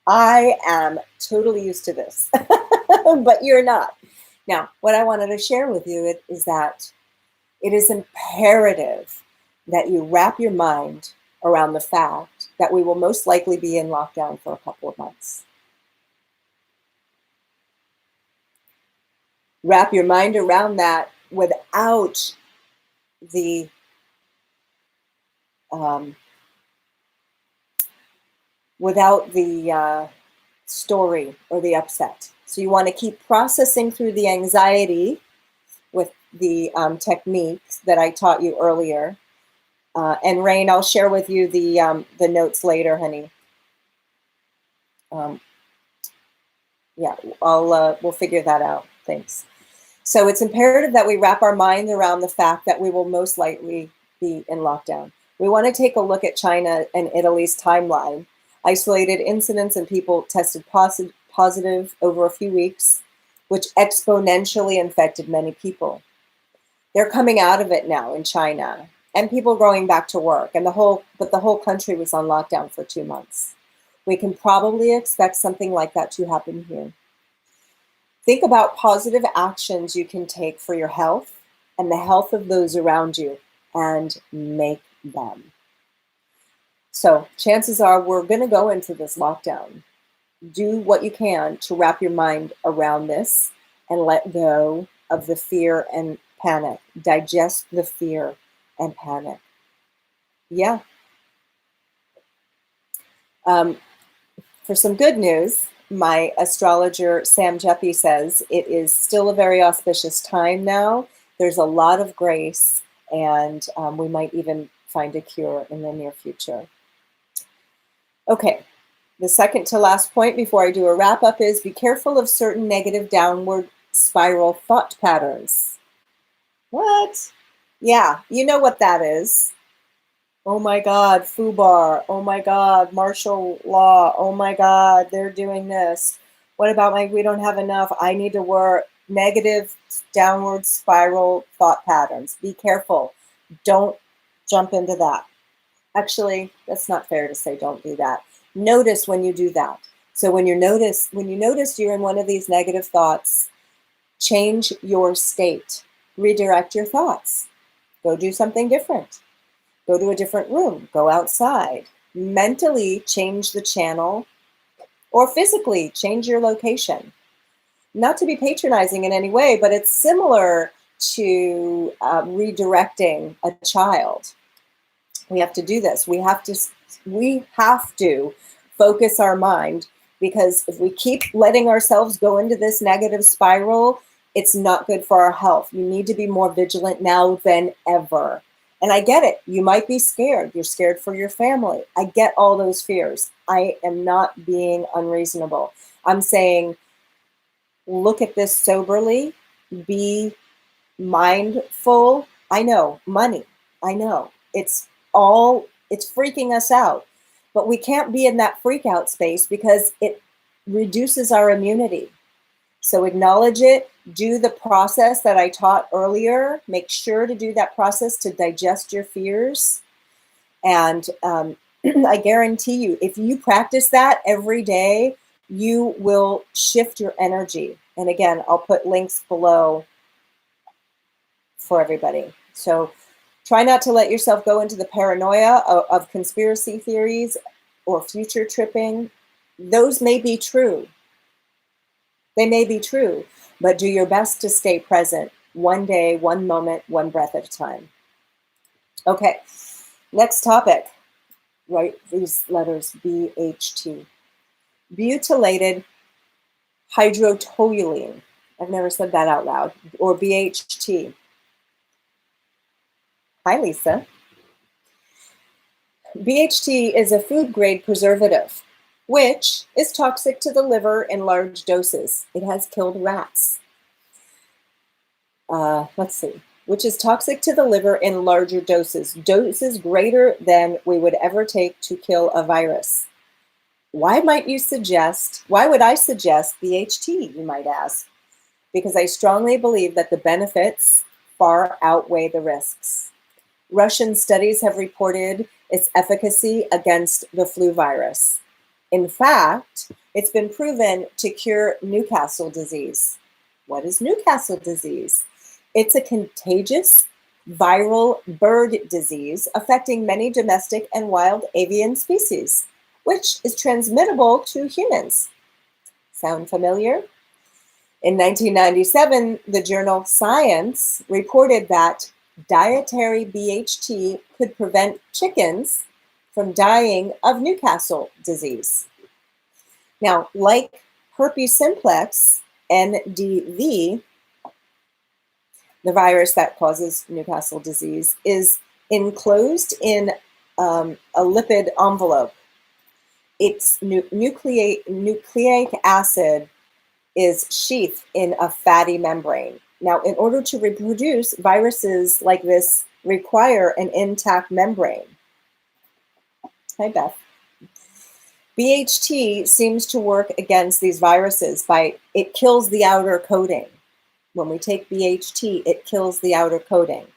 I am totally used to this, but you're not. Now, what I wanted to share with you is that it is imperative that you wrap your mind around the fact that we will most likely be in lockdown for a couple of months. Wrap your mind around that without the story or the upset. So you want to keep processing through the anxiety with the techniques that I taught you earlier. And Rain, I'll share with you the notes later, honey. Yeah, we'll figure that out. Thanks. So it's imperative that we wrap our mind around the fact that we will most likely be in lockdown. We want to take a look at China and Italy's timeline. Isolated incidents and people tested positive over a few weeks, which exponentially infected many people. They're coming out of it now in China, and people going back to work, and the whole country was on lockdown for 2 months. We can probably expect something like that to happen here. Think about positive actions you can take for your health and the health of those around you, and make them. So chances are we're going to go into this lockdown. Do what you can to wrap your mind around this and let go of the fear and panic. Digest the fear and panic. Yeah. For some good news, my astrologer, Sam Jeppy, says it is still a very auspicious time now. There's a lot of grace, and we might even find a cure in the near future. Okay, the second to last point before I do a wrap up is be careful of certain negative downward spiral thought patterns. What? Yeah, you know what that is. Oh my God, FUBAR. Oh my God, martial law. Oh my God, they're doing this. What about we don't have enough? I need to work. Negative downward spiral thought patterns. Be careful. Don't jump into that. Actually, that's not fair to say don't do that. Notice when you do that. So when you notice you're in one of these negative thoughts, change your state. Redirect your thoughts. Go do something different. Go to a different room. Go outside. Mentally change the channel, or physically change your location. Not to be patronizing in any way, but it's similar to redirecting a child. We have to do this. We have to focus our mind, because if we keep letting ourselves go into this negative spiral, it's not good for our health. You need to be more vigilant now than ever. And I get it. You might be scared. You're scared for your family. I get all those fears. I am not being unreasonable. I'm saying, look at this soberly. Be mindful. I know, money. I know. It's freaking us out. But we can't be in that freak out space because it reduces our immunity. So acknowledge it. Do the process that I taught earlier. Make sure to do that process to digest your fears. And I guarantee you, if you practice that every day, you will shift your energy. And again, I'll put links below for everybody. So try not to let yourself go into the paranoia of conspiracy theories or future tripping. Those may be true. They may be true. but do your best to stay present, one day, one moment, one breath at a time. Okay, next topic. Write these letters, BHT. Butylated hydrotoluene. I've never said that out loud. Or BHT. Hi, Lisa. BHT is a food-grade preservative, which is toxic to the liver in large doses. It has killed rats. Which is toxic to the liver in larger doses greater than we would ever take to kill a virus. Why would I suggest BHT, you might ask? Because I strongly believe that the benefits far outweigh the risks. Russian studies have reported its efficacy against the flu virus. In fact, it's been proven to cure Newcastle disease. What is Newcastle disease? It's a contagious viral bird disease affecting many domestic and wild avian species, which is transmittable to humans. Sound familiar? In 1997, the journal Science reported that dietary BHT could prevent chickens from dying of Newcastle disease. Now, like herpes simplex, NDV, the virus that causes Newcastle disease, is enclosed in a lipid envelope. Its nucleic acid is sheathed in a fatty membrane. Now, in order to reproduce, viruses like this require an intact membrane. Hi, Beth. BHT seems to work against these viruses it kills the outer coating. When we take BHT, it kills the outer coating.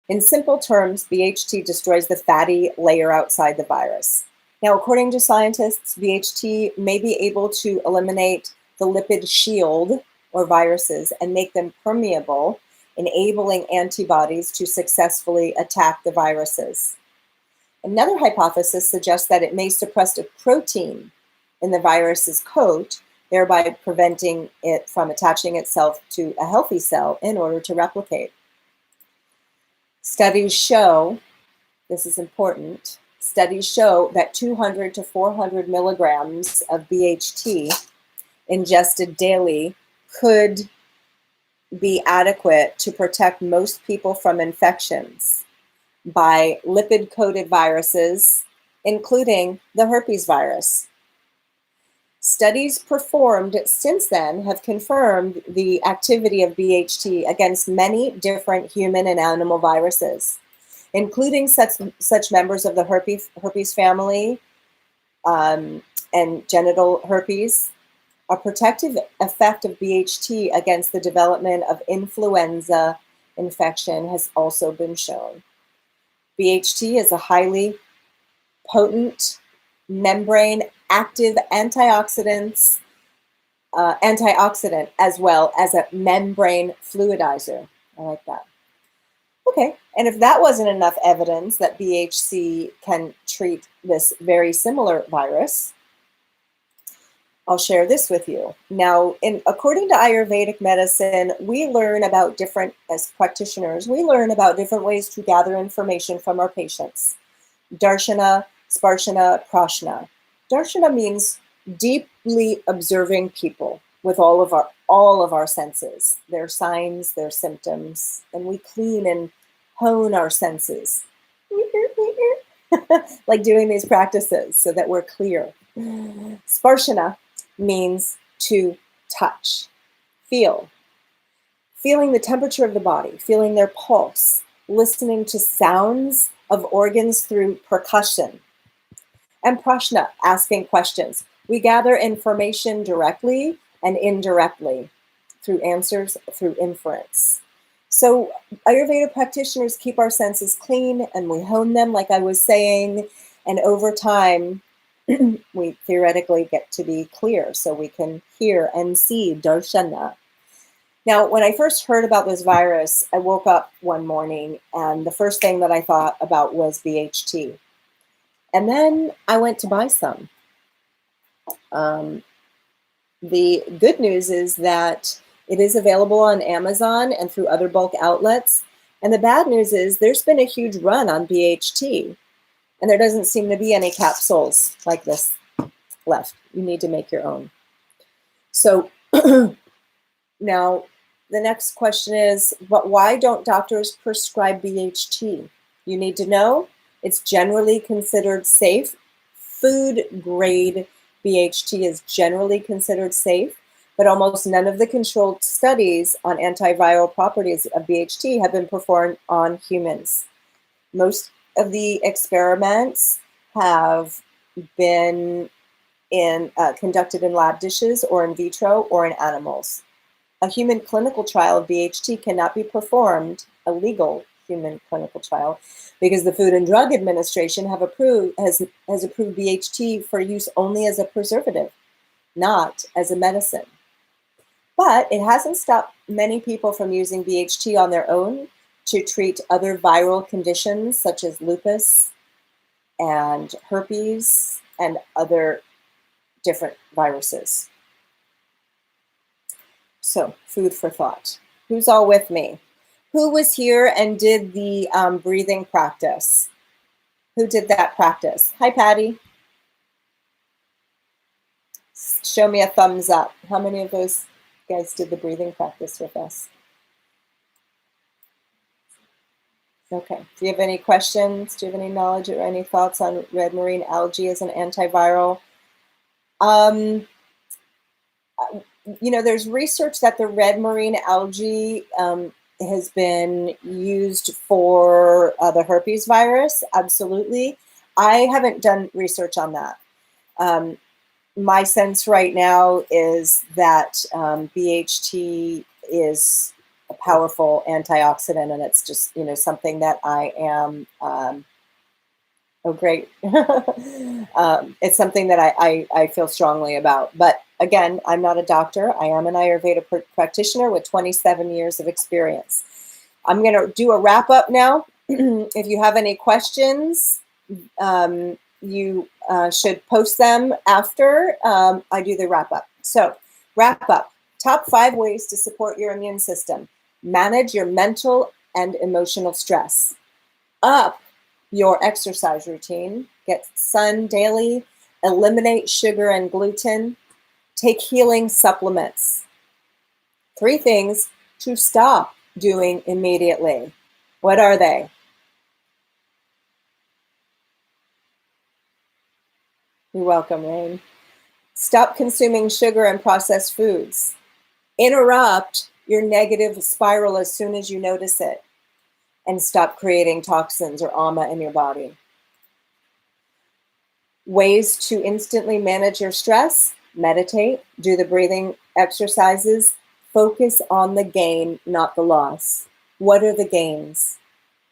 In simple terms, BHT destroys the fatty layer outside the virus. Now, according to scientists, BHT may be able to eliminate the lipid shield or viruses and make them permeable, enabling antibodies to successfully attack the viruses. Another hypothesis suggests that it may suppress a protein in the virus's coat, thereby preventing it from attaching itself to a healthy cell in order to replicate. Studies show, this is important, studies show that 200 to 400 milligrams of BHT ingested daily could be adequate to protect most people from infections by lipid-coated viruses, including the herpes virus. Studies performed since then have confirmed the activity of BHT against many different human and animal viruses, including such members of the herpes family and genital herpes. A protective effect of BHT against the development of influenza infection has also been shown. BHT is a highly potent membrane active antioxidant as well as a membrane fluidizer. I like that. Okay, and if that wasn't enough evidence that BHT can treat this very similar virus, I'll share this with you. Now, according to Ayurvedic medicine, we learn about as practitioners, we learn about different ways to gather information from our patients. Darshana, Sparshana, Prashna. Darshana means deeply observing people with all of our senses, their signs, their symptoms, and we clean and hone our senses. Like doing these practices so that we're clear. Sparshana means to touch, feeling the temperature of the body, feeling their pulse, listening to sounds of organs through percussion. And prashna, asking questions. We gather information directly and indirectly through answers, through inference. So Ayurveda practitioners keep our senses clean and we hone them, like I was saying, and over time, we theoretically get to be clear so we can hear and see darshana. Now, when I first heard about this virus, I woke up one morning and the first thing that I thought about was BHT. And then I went to buy some. The good news is that It is available on Amazon and through other bulk outlets. And the bad news is there's been a huge run on BHT, and there doesn't seem to be any capsules like this left. You need to make your own. So now the next question is, but why don't doctors prescribe BHT? You need to know it's generally considered safe. Food grade BHT is generally considered safe, but almost none of the controlled studies on antiviral properties of BHT have been performed on humans. Most of the experiments have been conducted in lab dishes or in vitro or in animals. A human clinical trial of BHT cannot be performed, a legal human clinical trial, because the Food and Drug Administration has approved BHT for use only as a preservative, not as a medicine. But it hasn't stopped many people from using BHT on their own to treat other viral conditions such as lupus and herpes and other different viruses. So, food for thought. Who's all with me? Who was here and did the breathing practice? Who did that practice? Hi, Patty. Show me a thumbs up. How many of those guys did the breathing practice with us? Okay. Do you have any questions? Do you have any knowledge or any thoughts on red marine algae as an antiviral? You know, there's research that the red marine algae has been used for the herpes virus. Absolutely. I haven't done research on that. My sense right now is that BHT is a powerful antioxidant, and it's just, you know, something that I am, oh, great. It's something that I feel strongly about. But again, I'm not a doctor. I am an Ayurveda practitioner with 27 years of experience. I'm going to do a wrap up now. If you have any questions, you should post them after I do the wrap up. So, wrap up. Top 5 ways to support your immune system. Manage your mental and emotional stress. Up your exercise routine. Get sun daily. Eliminate sugar and gluten. Take healing supplements. 3 things to stop doing immediately. What are they? You're welcome, Rain. Stop consuming sugar and processed foods. Interrupt your negative spiral as soon as you notice it. And stop creating toxins or ama in your body. Ways to instantly manage your stress. Meditate. Do the breathing exercises. Focus on the gain, not the loss. What are the gains?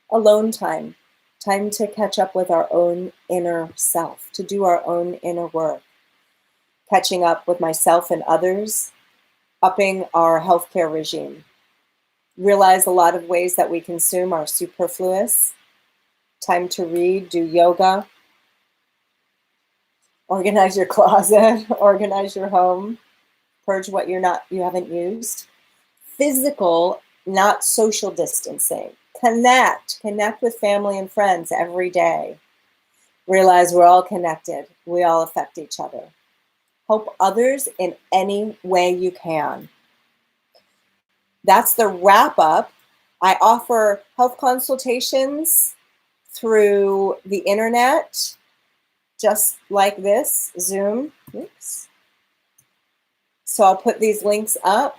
Alone time. Time to catch up with our own inner self, to do our own inner work. Catching up with myself and others, upping our healthcare regime. Realize a lot of ways that we consume are superfluous. Time to read, do yoga. Organize your closet, organize your home. Purge what you haven't used. Physical, not social distancing. Connect with family and friends every day. Realize we're all connected. We all affect each other. Help others in any way you can. That's the wrap up. I offer health consultations through the internet, just like this, Zoom. Oops. So I'll put these links up.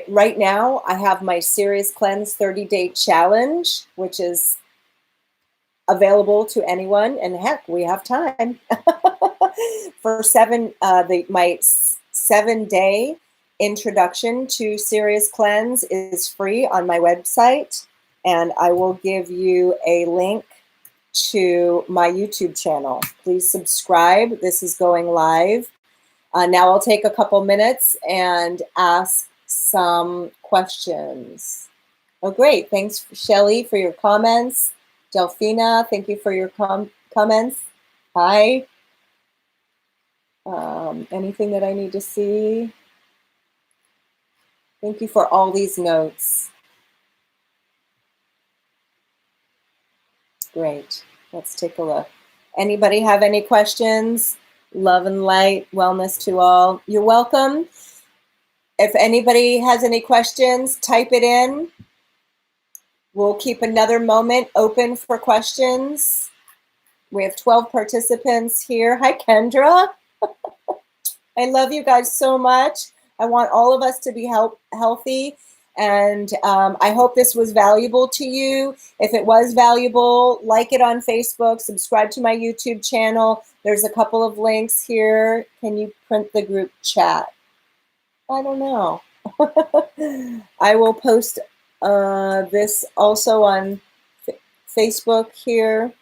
Right now, I have my Serious Cleanse 30-day challenge, which is available to anyone. And heck, we have time. For my 7-day introduction to Serious Cleanse is free on my website. And I will give you a link to my YouTube channel. Please subscribe. This is going live. Now I'll take a couple minutes and ask some questions. Oh, great. Thanks, Shelly, for your comments. Delphina, thank you for your comments. Hi. Anything that I need to see? Thank you for all these notes. Great. Let's take a look. Anybody have any questions? Love and light, wellness to all. You're welcome. If anybody has any questions, type it in. We'll keep another moment open for questions. We have 12 participants here. Hi, Kendra. I love you guys so much. I want all of us to be healthy. And I hope this was valuable to you. If it was valuable, like it on Facebook, subscribe to my YouTube channel. There's a couple of links here. Can you print the group chat? I don't know. I will post this also on Facebook here.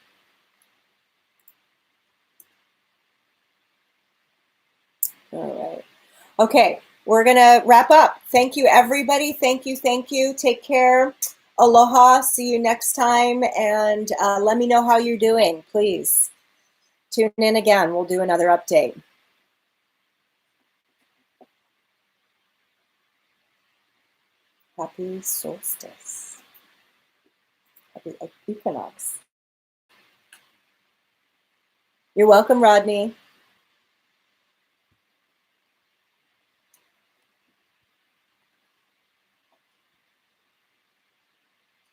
All right. Okay, we're going to wrap up. Thank you, everybody. Thank you. Thank you. Take care. Aloha. See you next time. And let me know how you're doing, please. Tune in again. We'll do another update. Happy solstice. Happy equinox. You're welcome, Rodney.